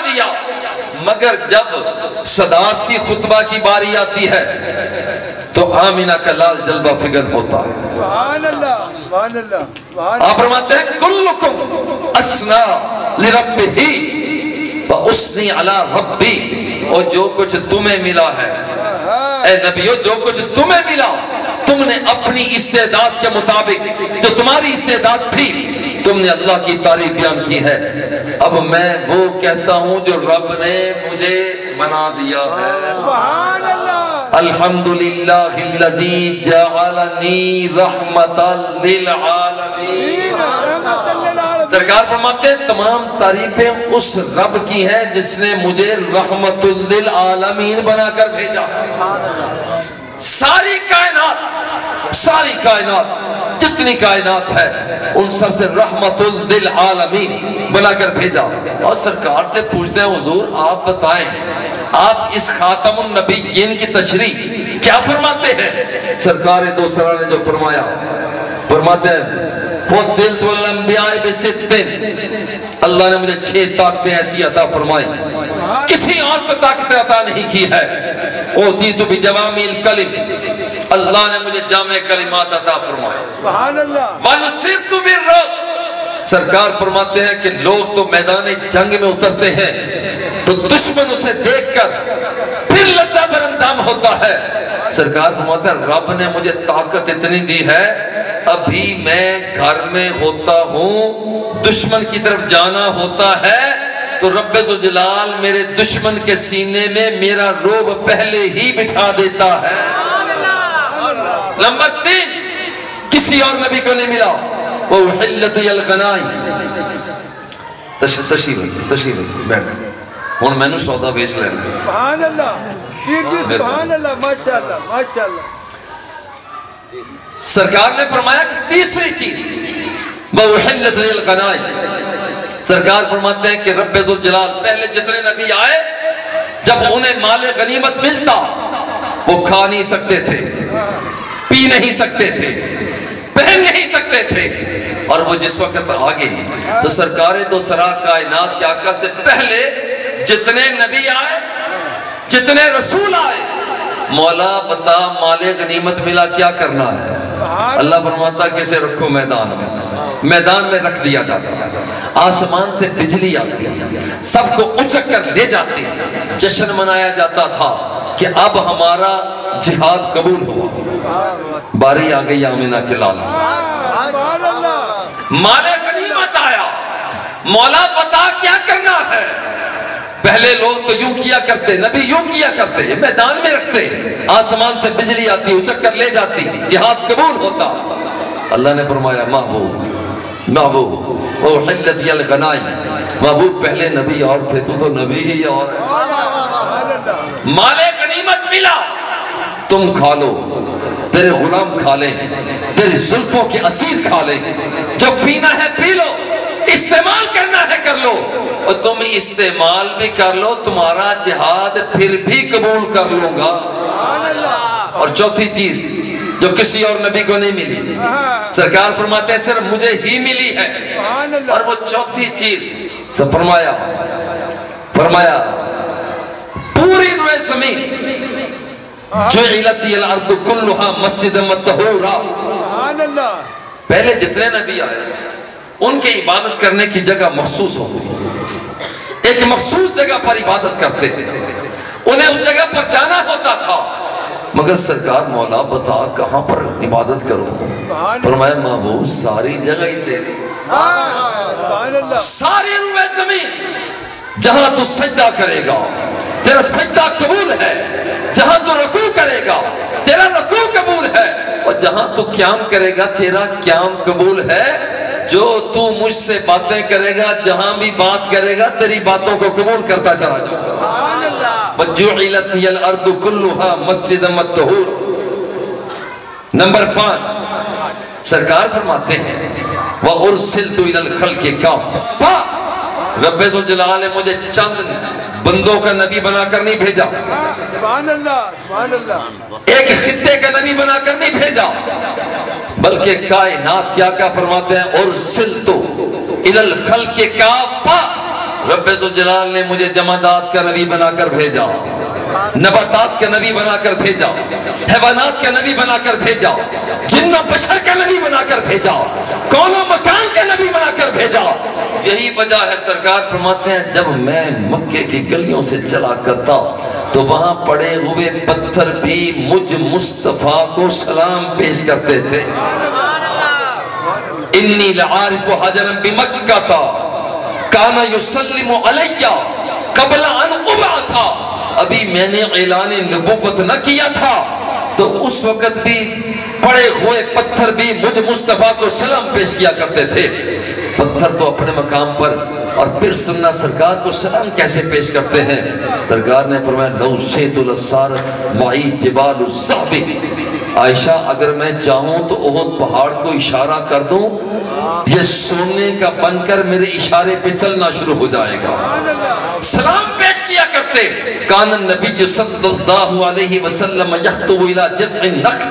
دیا، مگر جب صدارتی خطبہ کی باری آتی ہے تو آمینہ کا لال جلوہ فگن ہوتا ہے۔ سبحان اللہ، سبحان اللہ۔ آپ فرماتے ہیں کلکم اسنا لربہی واسنی علی ربی، اور جو کچھ تمہیں ملا ہے اے نبیو، جو کچھ تمہیں ملا تم نے اپنی استعداد کے مطابق، جو تمہاری استعداد تھی تم نے اللہ کی تعریف بیان کی ہے۔ اب میں وہ کہتا ہوں جو رب نے مجھے بنا دیا ہے۔ سبحان اللہ، الحمدللہ الذی جعلنی رحمتا للعالمین۔ سرکار فرماتے ہیں تمام تعریفیں اس رب کی ہیں جس نے مجھے رحمت للعالمین بنا کر بھیجا۔ ساری کائنات جتنی کائنات ہے ان سب سے رحمت للعالمین بنا کر بھیجا۔ اور سرکار سے پوچھتے ہیں حضور آپ بتائیں آپ اس خاتم النبیین کی تشریح کیا فرماتے ہیں؟ سرکار دو سرا نے جو فرمایا، فرماتے ہیں فضلت علی الانبیاء بست، اللہ نے مجھے 6 طاقتیں ایسی عطا فرمائی، کسی اور کو طاقت عطا نہیں کی ہے۔ اوتیت بجوامع الکلم، اللہ نے مجھے جامع کلمات عطا فرمائے۔ سبحان اللہ۔ ونصرت بالرعب، سرکار فرماتے ہیں کہ لوگ تو میدان جنگ میں اترتے ہیں تو دشمن اسے دیکھ کر پھر لرزہ براندام ہوتا ہے۔ سرکار فرماتے ہیں رب نے مجھے طاقت اتنی دی ہے، ابھی میں گھر میں ہوتا ہوں، دشمن کی طرف جانا ہوتا ہے تو رب ذوالجلال میرے دشمن کے سینے میں میرا رعب پہلے ہی بٹھا دیتا ہے۔ نمبر 3، کسی اور نبی کو نہیں ملا. وَأُحِلَّتْ لِيَ الْغَنَائِمُ. تشریف بیٹھ ہوں مینو سودا بیچ لینا. سبحان اللہ سبحان اللہ ماشاءاللہ ماشاءاللہ. سرکار نے فرمایا کہ تیسری چیز وَأُحِلَّتْ لِيَ الْغَنَائِمُ. سرکار فرماتے ہیں کہ رب ذوالجلال پہلے جتنے نبی آئے جب انہیں مال غنیمت ملتا وہ کھا نہیں سکتے تھے, پی نہیں سکتے تھے, پہن نہیں سکتے تھے. اور وہ جس وقت آگے تو سرکار دو سرا کائنات کے آقا سے پہلے جتنے نبی آئے جتنے رسول آئے, مولا بتا مال غنیمت ملا کیا کرنا ہے؟ اللہ فرماتا کہ اسے رکھو میدان میں رکھ دیا جاتا. آسمان سے بجلی آتی, سب کو اچک کر لے جاتی. جشن منایا جاتا تھا کہ اب ہمارا جہاد قبول ہوا. باری آ گئی آمینہ کے لال, مال غنیمت آیا, مولا بتا کیا کرنا ہے؟ پہلے لوگ تو یوں کیا کرتے, نبی یوں کیا کرتے, میدان میں رکھتے, آسمان سے بجلی آتی اچک کر لے جاتی, جہاد قبول ہوتا. اللہ نے فرمایا محبوب وَأُحِلَّتْ لِيَ الْغَنَائِمُ. محبوب پہلے نبی اور تھے, تو تو نبی ہی اور ہے. مال غنیمت ملا, تم کھا لو, تیرے غلام کھا لیں, تیری زلفوں کے اسیر کھا لیں, جو پینا ہے پی لو, استعمال کرنا ہے کر لو. اور تم استعمال بھی کر لو, تمہارا جہاد پھر بھی قبول کر لوں گا. اور چوتھی چیز جو کسی اور نبی کو نہیں ملی, سرکار فرماتے ہیں صرف مجھے ہی ملی ہے. اور وہ چوتھی چیز سب فرمایا پوری روئے زمین جعلت الارض کلھا مسجدا وطہورا. پہلے جتنے نبی آئے ان کے عبادت کرنے کی جگہ مخصوص ہوتی, ایک مخصوص جگہ پر عبادت کرتے, انہیں اس جگہ پر جانا ہوتا تھا. مگر سرکار مولا بتا کہاں پر عبادت کروں؟ فرمایا محبوب ساری جگہ ہی تیری, ساری روئے زمین, جہاں تو سجدہ کرے گا تیرا سجدہ قبول ہے, جہاں تو رکوع کرے گا تیرا رکوع قبول ہے, اور جہاں تو قیام کرے گا تیرا قیام قبول ہے. جو تو مجھ سے باتیں کرے گا, جہاں بھی بات کرے گا تیری باتوں کو قبول کرتا چلا جاؤں گا. وَجُعِلَتْ لِيَ الْأَرْضُ كُلُّهَا مَسْجِدًا وَطَهُورًا. نمبر 5 سرکار فرماتے ہیں وَأُرْسِلْتُ إِلَى الْخَلْقِ كَافَّةً. رب ذوالجلال نے مجھے چند بندوں کا نبی بنا کر نہیں بھیجا, سبحان اللہ, ایک خطے کا نبی بنا کر نہیں بھیجا, بلکہ کائنات کیا کیا فرماتے ہیں اُرْسِلْتُ إِلَى الْخَلْقِ كَافَّةً. رب ذوالجلال نے مجھے جمادات کا نبی بنا کر بھیجا, نباتات کا نبی بنا کر بھیجا, حیوانات کا نبی بنا کر بھیجا, جن و بشر کا نبی بنا کر بھیجا, کون و مکان کا نبی بنا کر بھیجا. یہی وجہ ہے سرکار فرماتے ہیں جب میں مکے کی گلیوں سے چلا کرتا تو وہاں پڑے ہوئے پتھر بھی مجھ مصطفیٰ کو سلام پیش کرتے تھے. انی لعارف حجرا بمکہ کانا یسلم علیہ قبل ان ابعثا. ابھی میں نے اعلان نبوت نہ کیا تھا تو اس وقت بھی پڑے ہوئے پتھر بھی مجھ مصطفیٰ کو سلام پیش کیا کرتے تھے. پتھر تو اپنے مقام پر, اور پھر سننا سرکار کو سلام کیسے پیش کرتے ہیں. سرکار نے فرمایا لو شئت لصارت معی جبال الذهب. عائشہ اگر میں چاہوں تو احد پہاڑ کو اشارہ کر دوں, یہ سونے کا بن کر میرے اشارے پہ چلنا شروع ہو جائے گا. سلام پیش کیا کرتے. کان النبی صلی اللہ علیہ وسلم یخطو الى جذع النخل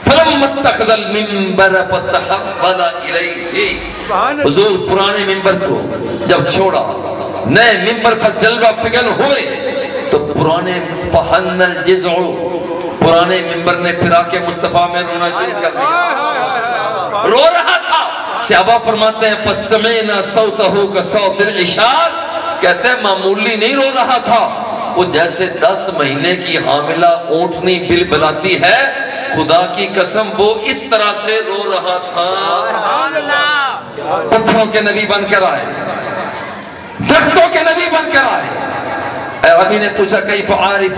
فلما اتخذ المنبر فتحول الیہ. حضور پرانے ممبر کو جب چھوڑا, نئے ممبر پر جلوہ فگن ہوئے تو پرانے فحن الجذع, پرانے ممبر نے فراق مصطفیٰ میں رونا شروع کر دیا, رو رہا تھا. صحابہ فرماتے ہیں فَسَمِعْنَا صَوْتَهُ كَصَوْتِ الْعِشَارِ. کہتے ہیں معمولی نہیں رو رہا تھا, وہ جیسے 10 مہینے کی حاملہ اونٹنی بل بلاتی ہے, خدا کی قسم وہ اس طرح سے رو رہا تھا. پتھروں کے نبی بن کر آئے, درختوں کے نبی بن کر آئے. عربی نے پوچھا کیف عارف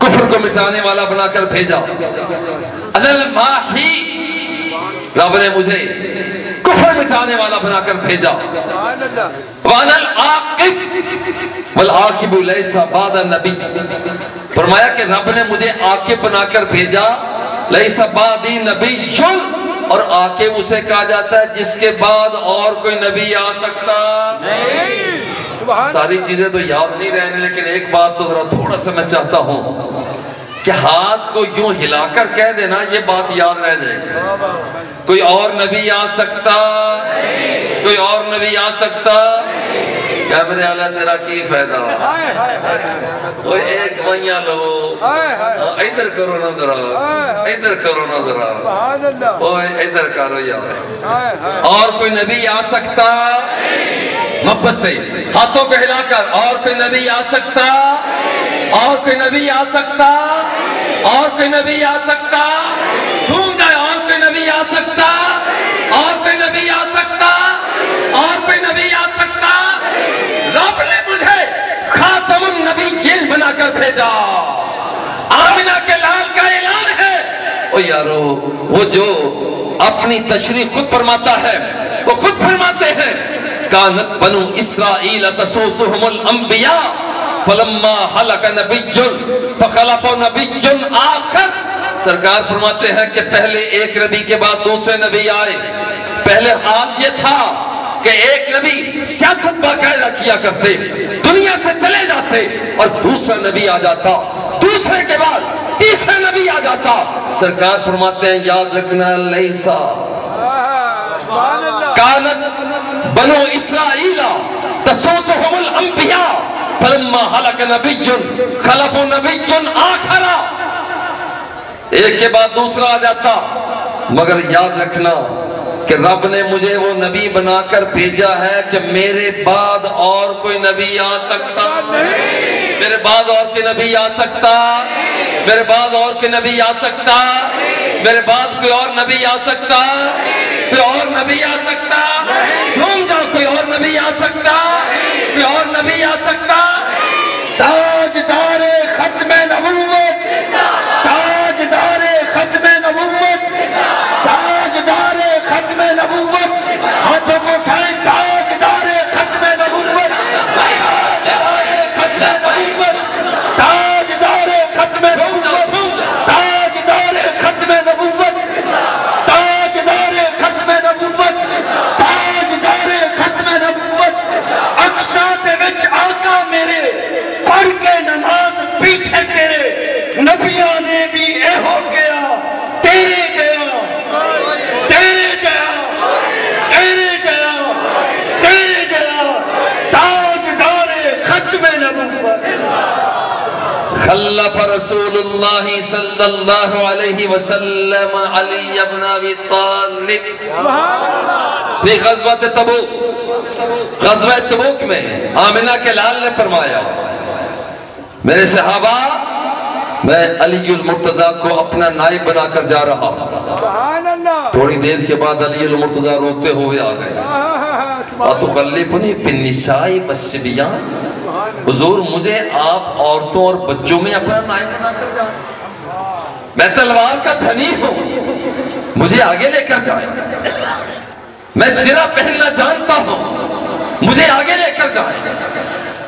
کفر کو مٹانے والا بنا کر بھیجا. انل ماحی، رب نے مجھے کفر مٹانے والا بنا کر بھیجا. وَأَنَا الْعَاقِبُ وَالْعَاقِبُ لَيْسَ بَعْدَ النَّبِيِّ، فرمایا کہ رب نے مجھے عاقب بنا کر بھیجا. لَيْسَ بَعْدِي نَبِيٌّ، اور عاقب اسے کہا جاتا ہے جس کے بعد اور کوئی نبی آ سکتا نہیں. ساری چیزیں تو یاد نہیں رہنے، لیکن ایک بات تو ذرا تھوڑا سا میں چاہتا ہوں کہ ہاتھ کو یوں ہلا کر کہہ دینا، یہ بات یاد رہ جائے گی. کوئی اور نبی آ سکتا؟ کوئی اور نبی آ سکتا؟ کیا میرے اعلیٰ تیرا کی فائدہ؟ کوئی ایک وہیاں لو، ادھر کرو نا ذرا، ادھر کرو نا ذرا، ادھر کرو یار. اور کوئی نبی آ سکتا؟ محبت سے ہاتھوں کو ہلا کر، اور کوئی نبی آ سکتا؟ اور کوئی نبی آ سکتا؟ اور کوئی نبی آ سکتا؟ جھوم جائے. اور کوئی نبی آ سکتا؟ اور کوئی نبی آ سکتا؟ اور کوئی نبی آ سکتا؟ رب نے مجھے خاتم النبیین بنا کر بھیجا. آمنہ کے لال کا اعلان ہے. او یارو، وہ جو اپنی تشریح خود فرماتا ہے، وہ خود فرماتے ہیں کانت بنو اسرائیل تسوسهم الانبیاء فلما حلق نبی فخلف نبی آخر. سرکار فرماتے ہیں کہ پہلے ایک نبی کے بعد دوسرے نبی آئے. پہلے حال یہ تھا کہ ایک نبی سیاست باقاعدہ کیا کرتے، دنیا سے چلے جاتے، اور دوسرا نبی آ جاتا، دوسرے کے بعد تیسرا نبی آ جاتا. سرکار فرماتے ہیں یاد رکھنا، لیسا کانت بنو اسرائیل تسوسهم الانبیاء فلما حلق نبی خلف نبی آخر. ایک کے بعد دوسرا آ جاتا. مگر یاد رکھنا کہ رب نے مجھے وہ نبی بنا کر بھیجا ہے کہ میرے بعد اور کوئی نبی آ سکتا نہیں. میرے بعد اور کوئی نبی آ سکتا؟ میرے بعد اور کوئی نبی آ سکتا؟ میرے بعد کوئی اور نبی آ سکتا؟ کوئی اور نبی آ سکتا؟ جھوم جاؤ. کوئی اور نبی آ سکتا؟ کوئی اور نبی آ سکتا؟ تاجدار ختم نبوت، تاجدار ختم نبوت، تاجدار ختم نبوت. ہاتھوں کو اٹھائیں. تاجدار ختم نبوت، تاجدار ختم نبوت، تاجدار ختم نبوت، تاجدار ختم نبوت، تاجدار ختم نبوت، تاجدار ختم نبوت. اقصا دے وچ آقا میرے پڑھ کے نماز پیچھے تیرے نبیاں نے بھی اے ہو گیا تیرے جیا، تیرے جیا، تیرے جیا، تیرے جیا. تاجدار ختم نبوت. خلف رسول اللہ صلی اللہ علیہ وسلم علی ابن ابی طالب فی غزوۃ تبوک. غزوہ تبوک میں آمنہ کے لال نے فرمایا میرے صحابہ، میں علی المرتضیٰ کو اپنا نائب بنا کر جا رہا ہوں. تھوڑی دیر کے بعد علی المرتضیٰ روتے ہوئے آ گئے. اَتُخَلِّفُنِي فِي النِّسَاءِ وَالصِّبْيَانِ، حضور مجھے آپ عورتوں اور بچوں میں اپنا نائب بنا کر جا رہا ہوں. میں تلوار کا دھنی ہوں، مجھے آگے لے کر جائیں. میں زرہ پہننا جانتا ہوں، مجھے آگے لے کر جائیں.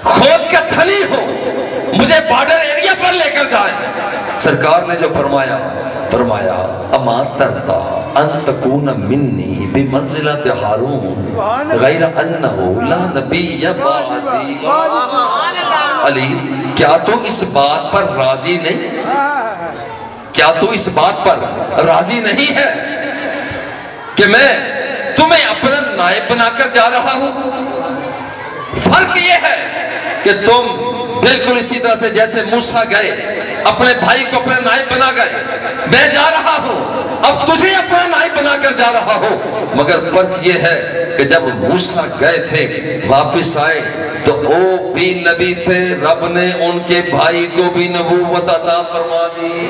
خود کا دھنی ہوں، مجھے بارڈر ایریا پر لے کر جائیں. سرکار نے جو فرمایا اما ترضا ان تکون منی بمنزلت ہارون غیر انہو لا نبی بعدی. علی کیا تو اس بات پر راضی نہیں؟ کیا تو اس بات پر راضی نہیں ہے کہ میں تمہیں اپنا نائب بنا کر جا رہا ہوں؟ فرق یہ ہے کہ تم بالکل اسی طرح سے جیسے موسیٰ گئے اپنے بھائی کو اپنا نائب بنا گئے، میں جا رہا ہوں اب تجھے اپنا نائب بنا کر جا رہا ہوں. مگر فرق یہ ہے کہ جب موسیٰ گئے تھے واپس آئے تو وہ بھی نبی تھے، رب نے ان کے بھائی کو بھی نبوت عطا فرما دی.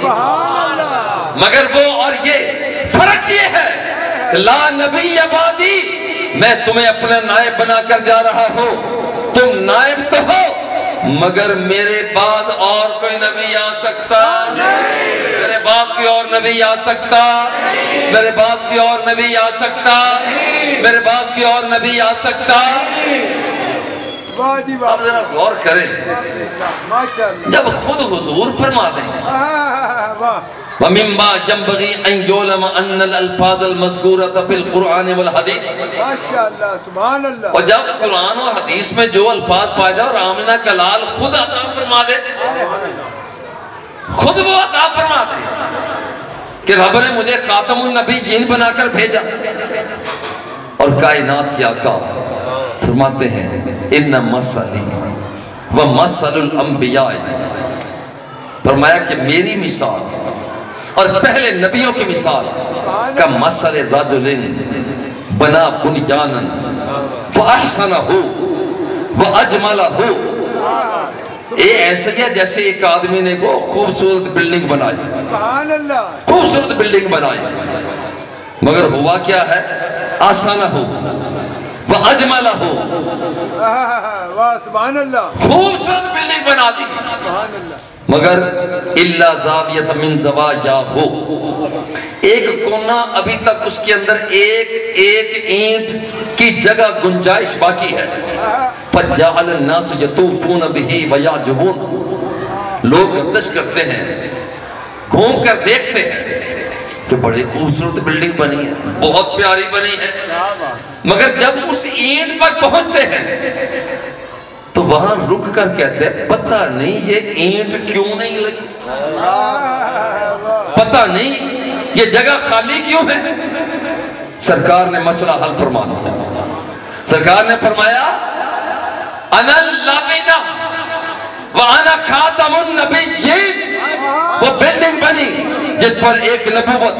مگر وہ اور یہ فرق یہ ہے کہ لا نبی بعدی، میں تمہیں اپنا نائب بنا کر جا رہا ہوں. تم نائب تو ہو مگر میرے بعد اور کوئی نبی آ سکتا؟ میرے بعد کوئی اور نبی آ سکتا؟ میرے بعد کوئی اور نبی آ سکتا؟ میرے بعد کوئی اور نبی آ سکتا؟ اب ذرا غور کریں، جب خود حضور فرما دیں وَمِمَّا يَنبَغِي أَن يُعْلَمَ أَنَّ الْأَلْفَاظَ الْمَذْكُورَةَ فِي الْقُرْآنِ وَالْحَدِيثِ، اور جب قرآن و حدیث میں جو الفاظ پائے جائے اور آمنہ کا لال خود عطا فرما دے، خود وہ عطا فرما دے کہ رب نے مجھے خاتم النبیین بنا کر بھیجا، اور کائنات کے آقا فرماتے ہیں اِنَّ مَثَلِي وَمَثَلُ الْأَنبِيَاءِ، فرمایا کہ میری مثال اور پہلے نبیوں کی مثال کا مثل رجل بنا بنیانا فاحسنہ واجملہ، یہ ایسا ہے جیسے ایک آدمی نے کو خوبصورت بلڈنگ بنائی، خوبصورت بلڈنگ بنائی، مگر ہوا کیا ہے؟ آسانہ ہو واجملہ، خوبصورت بلڈنگ بنا دی، مگر الا زاویۃ من زوایاہ، ایک کونا ابھی تک اس کے اندر ایک اینٹ کی جگہ گنجائش باقی ہے، فجعل الناس یطوفون بہ ویعجبون، لوگ گردش کرتے ہیں، گھوم کر دیکھتے ہیں کہ بڑی خوبصورت بلڈنگ بنی ہے، بہت پیاری بنی ہے، مگر جب اس اینٹ پر پہنچتے ہیں تو وہاں رک کر کہتے ہیں پتہ نہیں یہ اینٹ کیوں نہیں لگی، پتہ نہیں یہ جگہ خالی کیوں ہے۔ سرکار نے مسئلہ حل فرما دیا، سرکار نے فرمایا انا اللبنہ وانا خاتم النبیین، وہ بلڈنگ بنی جس پر ایک نبوت،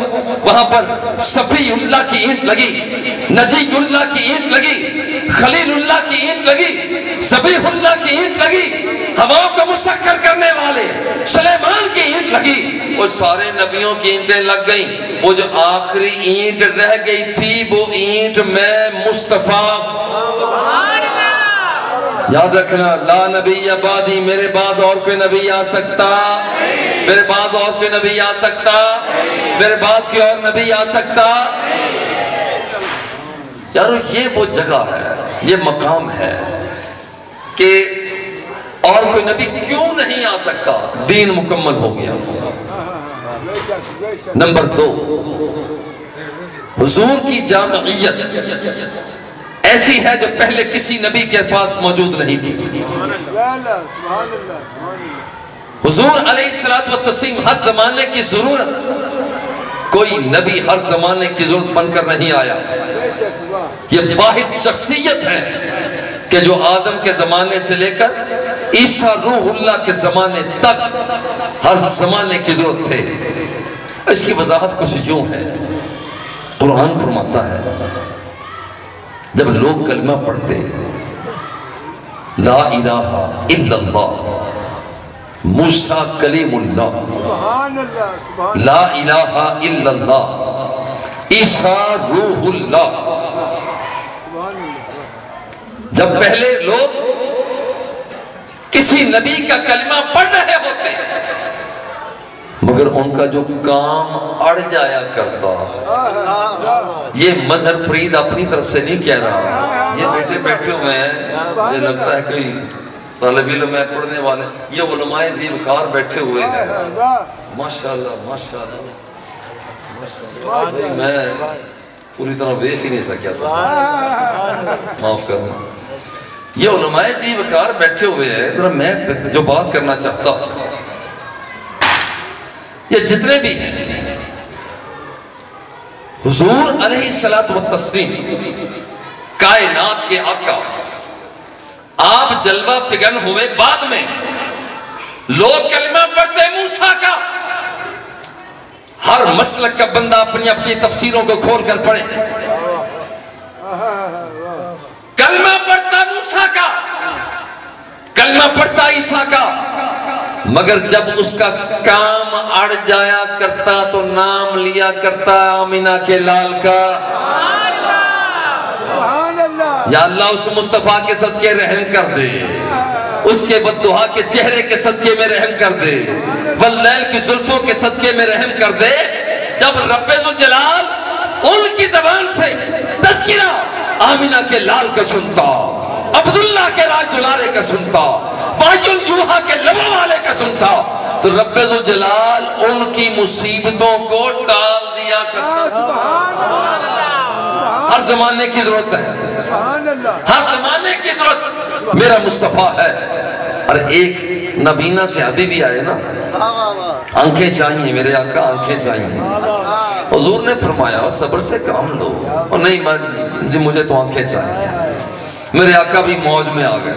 وہاں پر صفی اللہ کی اینٹ لگی، نجی اللہ کی اینٹ لگی، خلیل اللہ کی اینٹ لگی، ذبیح اللہ کی اینٹ لگی، ہواؤں کو مسخر کرنے والے سلیمان کی اینٹ لگی، وہ سارے نبیوں کی اینٹیں لگ گئیں، وہ جو آخری اینٹ رہ گئی تھی وہ اینٹ میں مصطفیٰ، یاد رکھنا لا نبی بعدی، میرے بعد اور کوئی نبی آ سکتا؟ میرے بعد اور کوئی نبی آ سکتا؟ میرے بعد کوئی اور نبی آ سکتا؟ یارو یہ وہ جگہ ہے، یہ مقام ہے کہ اور کوئی نبی کیوں نہیں آ سکتا؟ دین مکمل ہو گیا۔ نمبر 2، حضور کی جامعیت ایسی ہے جو پہلے کسی نبی کے پاس موجود نہیں تھی۔ حضور علیہ السلام ہر زمانے کی ضرورت، کوئی نبی ہر زمانے کی ضرورت بن کر نہیں آیا، یہ واحد شخصیت ہے کہ جو آدم کے زمانے سے لے کر عیسیٰ روح اللہ کے زمانے تک ہر زمانے کی ضرورت تھے۔ اس کی وضاحت کچھ یوں ہے، قرآن فرماتا ہے جب لوگ کلمہ پڑھتے لا الہ الا اللہ موسیٰ کلیم اللہ، لا الہ الا اللہ عیسیٰ روح اللہ، جب پہلے لوگ کسی نبی کا کلمہ پڑھ رہے ہوتے مگر ان کا جو کام اڑ جایا کرتا، یہ مظہر فرید اپنی طرف سے نہیں کہہ رہا، یہ بیٹے بیٹھے ہوئے ہیں، مجھے لگتا ہے کوئی طالب علم ہے پڑھنے والے، یہ علماء ذیوکار بیٹھے ہوئے ہیں، ماشاءاللہ ماشاءاللہ، میں پوری طرح دیکھ ہی نہیں سکیا، معاف کرنا، یہ علماء ذیوکار بیٹھے ہوئے ہیں، ذرا میں جو بات کرنا چاہتا ہوں، یہ جتنے بھی ہیں حضور علیہ السلام کائنات کے آقا، آپ جلوہ فگن ہوئے بعد میں، لوگ کلمہ پڑھتے موسیٰ کا، ہر مسلک کا بندہ اپنی اپنی تفسیروں کو کھول کر پڑھے، کلمہ پڑھتا موسیٰ کا، کلمہ پڑھتا عیسیٰ کا، مگر جب اس کا کام اڑ جایا کرتا تو نام لیا کرتا آمینہ کے لال کا، یا اللہ اس مصطفیٰ کے صدقے رحم کر دے، اس کے بددعا کے چہرے کے صدقے میں رحم کر دے، واللیل کی زلفوں کے صدقے میں رحم کر دے۔ جب رب ذوالجلال ان کی زبان سے تذکرہ آمینہ کے لال کا سنتا، عبداللہ کے راج دلارے کا سنتا، واج الجوہا کے لبوں والے کا سنتا، تو رب ذوالجلال ان کی مصیبتوں کو ٹال دیا کرتا۔ ہر زمانے کی ضرورت ہے، ہر زمانے کی ضرورت میرا مصطفیٰ ہے۔ اور ایک نبینا سے ابھی بھی آئے نا، آنکھیں چاہیے میرے آقا، آنکھیں چاہیے۔ حضور نے فرمایا صبر سے کام لو، اور نہیں مجھے تو آنکھیں چاہیے۔ میرے آقا بھی موج میں آ گئے،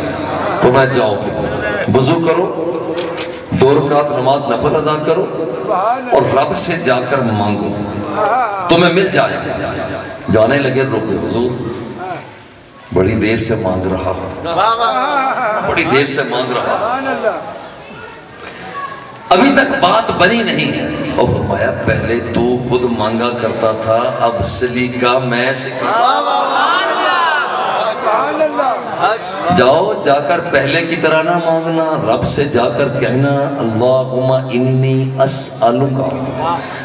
تو میں جاؤ وضو کرو، 2 رکعت نماز نفل ادا کرو، اور رب سے جا کر مانگو، تمہیں مل جائے گا۔ جانے لگے، رکے، حضور بڑی دیر سے مانگ رہا، بڑی دیر سے مانگ رہا، ابھی تک بات بنی نہیں ہے۔ اور فرمایا پہلے تو خود مانگا کرتا تھا، اب سلیقہ میں سکھا۔ جاؤ، جا کر پہلے کی طرح نہ مانگنا، رب سے جا کر کہنا اللہم انی اسألک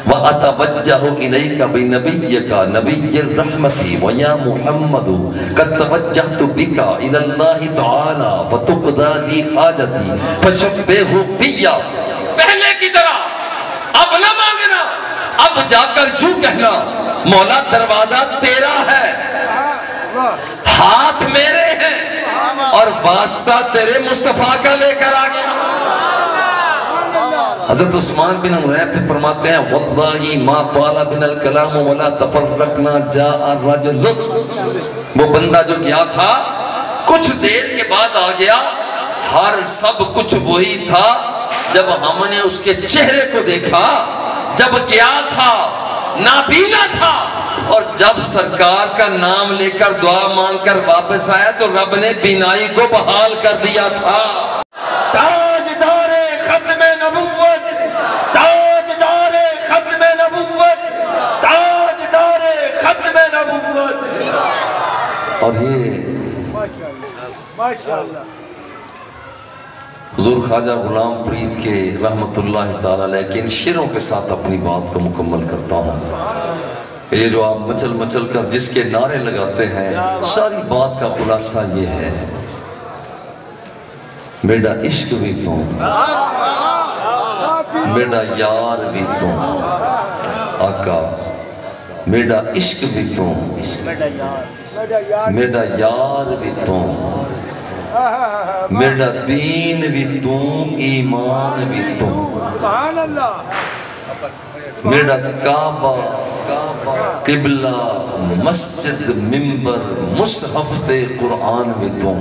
واتوجہ الیک بنبیک نبی الرحمت ویا محمد قد توجہت بک الی اللہ تعالی وتقضی لی حاجتی فشبہ فی۔ پہلے کی طرح اب نہ مانگنا، اب جا کر یوں کہنا مولا دروازہ تیرا ہے، ہاتھ میرے ہیں، اور واسطہ تیرے مصطفیٰ کا لے کر آگیا۔ حضرت عثمان بن حنیفہ فرماتے ہیں واللہ ما طال بنا الکلام ولا تفرقنا جاء الرجل۔ وہ بندہ جو گیا تھا کچھ دیر کے بعد آ گیا، ہر سب کچھ وہی تھا۔ جب ہم نے اس کے چہرے کو دیکھا، جب گیا تھا نابینا تھا، اور جب سرکار کا نام لے کر دعا مانگ کر واپس آیا تو رب نے بینائی کو بحال کر دیا تھا۔ تاجدار ختم نبوت، تاجدار ختم نبوت، تاجدار ختم نبوت۔ اور یہ حضور خواجہ غلام فرید کے رحمت اللہ تعالی علیہ کے ان شعروں کے ساتھ اپنی بات کو مکمل کرتا ہوں۔ یہ جو آپ مچل مچل کر جس کے نعرے لگاتے ہیں، ساری بات کا خلاصہ یہ ہے میرا عشق بھی تو، میرا یار بھی تو، آقا میرا عشق بھی تو، میرا یار بھی تو، میرا دین بھی تو، ایمان بھی تو، میرا کعبہ قبلہ مسجد منبر مصحف تے قرآن بھی تو،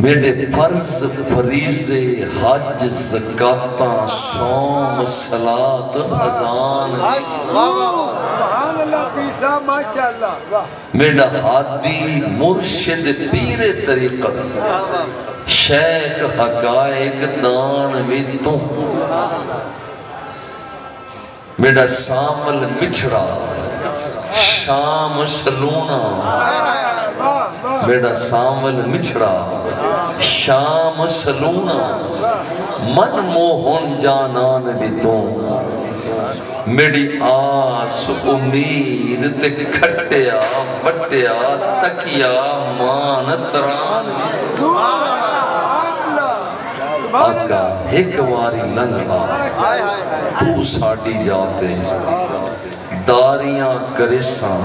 میرے فرض فریضے حج زکاتاں صوم صلاۃ اذان، میرا ہادی مرشد پیر طریقت شیخ حقائق دان بھی تو، میرا سامل مچھڑا شام شلونا، میرا سامل مچھڑا شام سلونا، من موہن جانان بھی تو، میری آس امید تے کھٹیا بٹیا تکیا مان تران بھی تو۔ آقا ایک واری لنگ آ تو ساڑی جاتے، داریاں کریساں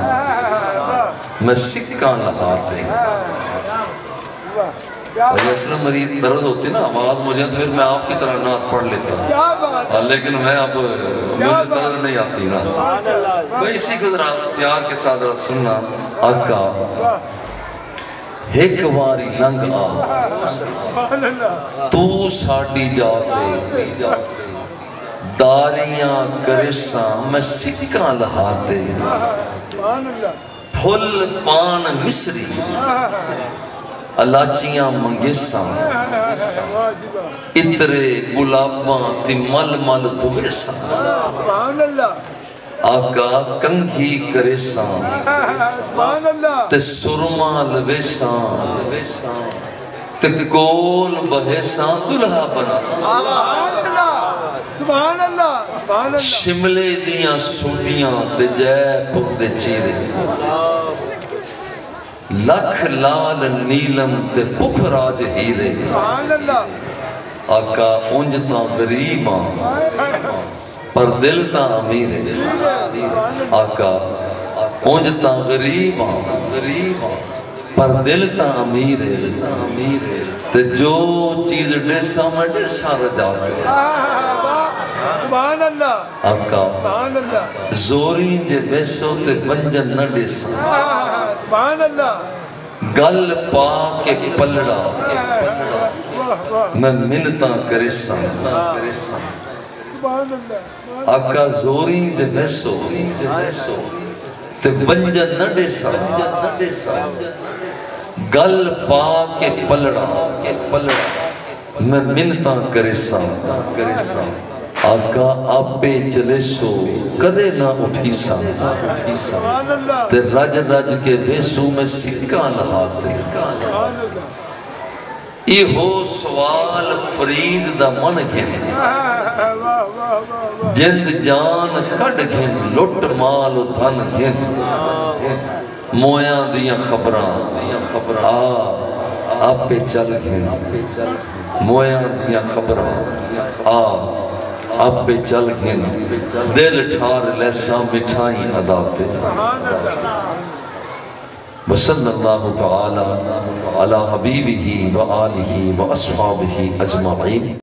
میں سکاں لہاتے۔ اور یہ اصلا مریض درد ہوتی نا آواز مجھے تو پھر میں آپ کی طرح نعت پڑھ لیتا ہوں، لیکن میں اب مجھے درد نہیں آتی نا، میں اسی کو ذرا پیار کے ساتھ ذرا سننا۔ آقا ایک واری لنگ آ تو ساڑی جاتے، داریاں کریساں میں سکاں لہاتے، پھل پان مصری الاچیاں منگیساں، اترے گلاباں تی مل مل دھویساں، آقا کنگھی کرے سان سبحان اللہ تے سرما لوے سان تے کول بہے سان دلہا بنا سبحان اللہ سبحان اللہ سبحان اللہ شملے دیاں سوٹیاں تے جے پتے چیرے لکھ لال نیلم تے پکھراج ہیرے سبحان اللہ آقا اونج تاں غریب پر دل تاں امیر آقا اونج تاں غریب پر دل تاں امیر تے جو چیز ڈیسا میں ڈیسا رجاتے سبحان اللہ آقا سبحان اللہ زوری جے بیسو تے بنجن نہ ڈیسا سبحان اللہ گل پا کے پلڑا میں منتاں کرے سان سبحان اللہ آقا زوری جے بیسو تے بنجن نہ ڈیسا گل پا کے پلڑا میں منتاں کرے سان آقا آپے چلے سو کدے نہ اٹھی سان سبحان اللہ تے رج رج کے بیسو میں سکا لہا ای ہو سوال فرید دا من گھن جند جان کڑ گھن لٹ مال و دھن گھن مویاں دیاں خبراں آپے چل گھن مویاں دیاں خبراں آپے چل گھن دل ٹھار لیسا مٹھائی عداتے وصلی اللہ تعالی علی حبیبہ و آلہ و اصحابہ اجمعین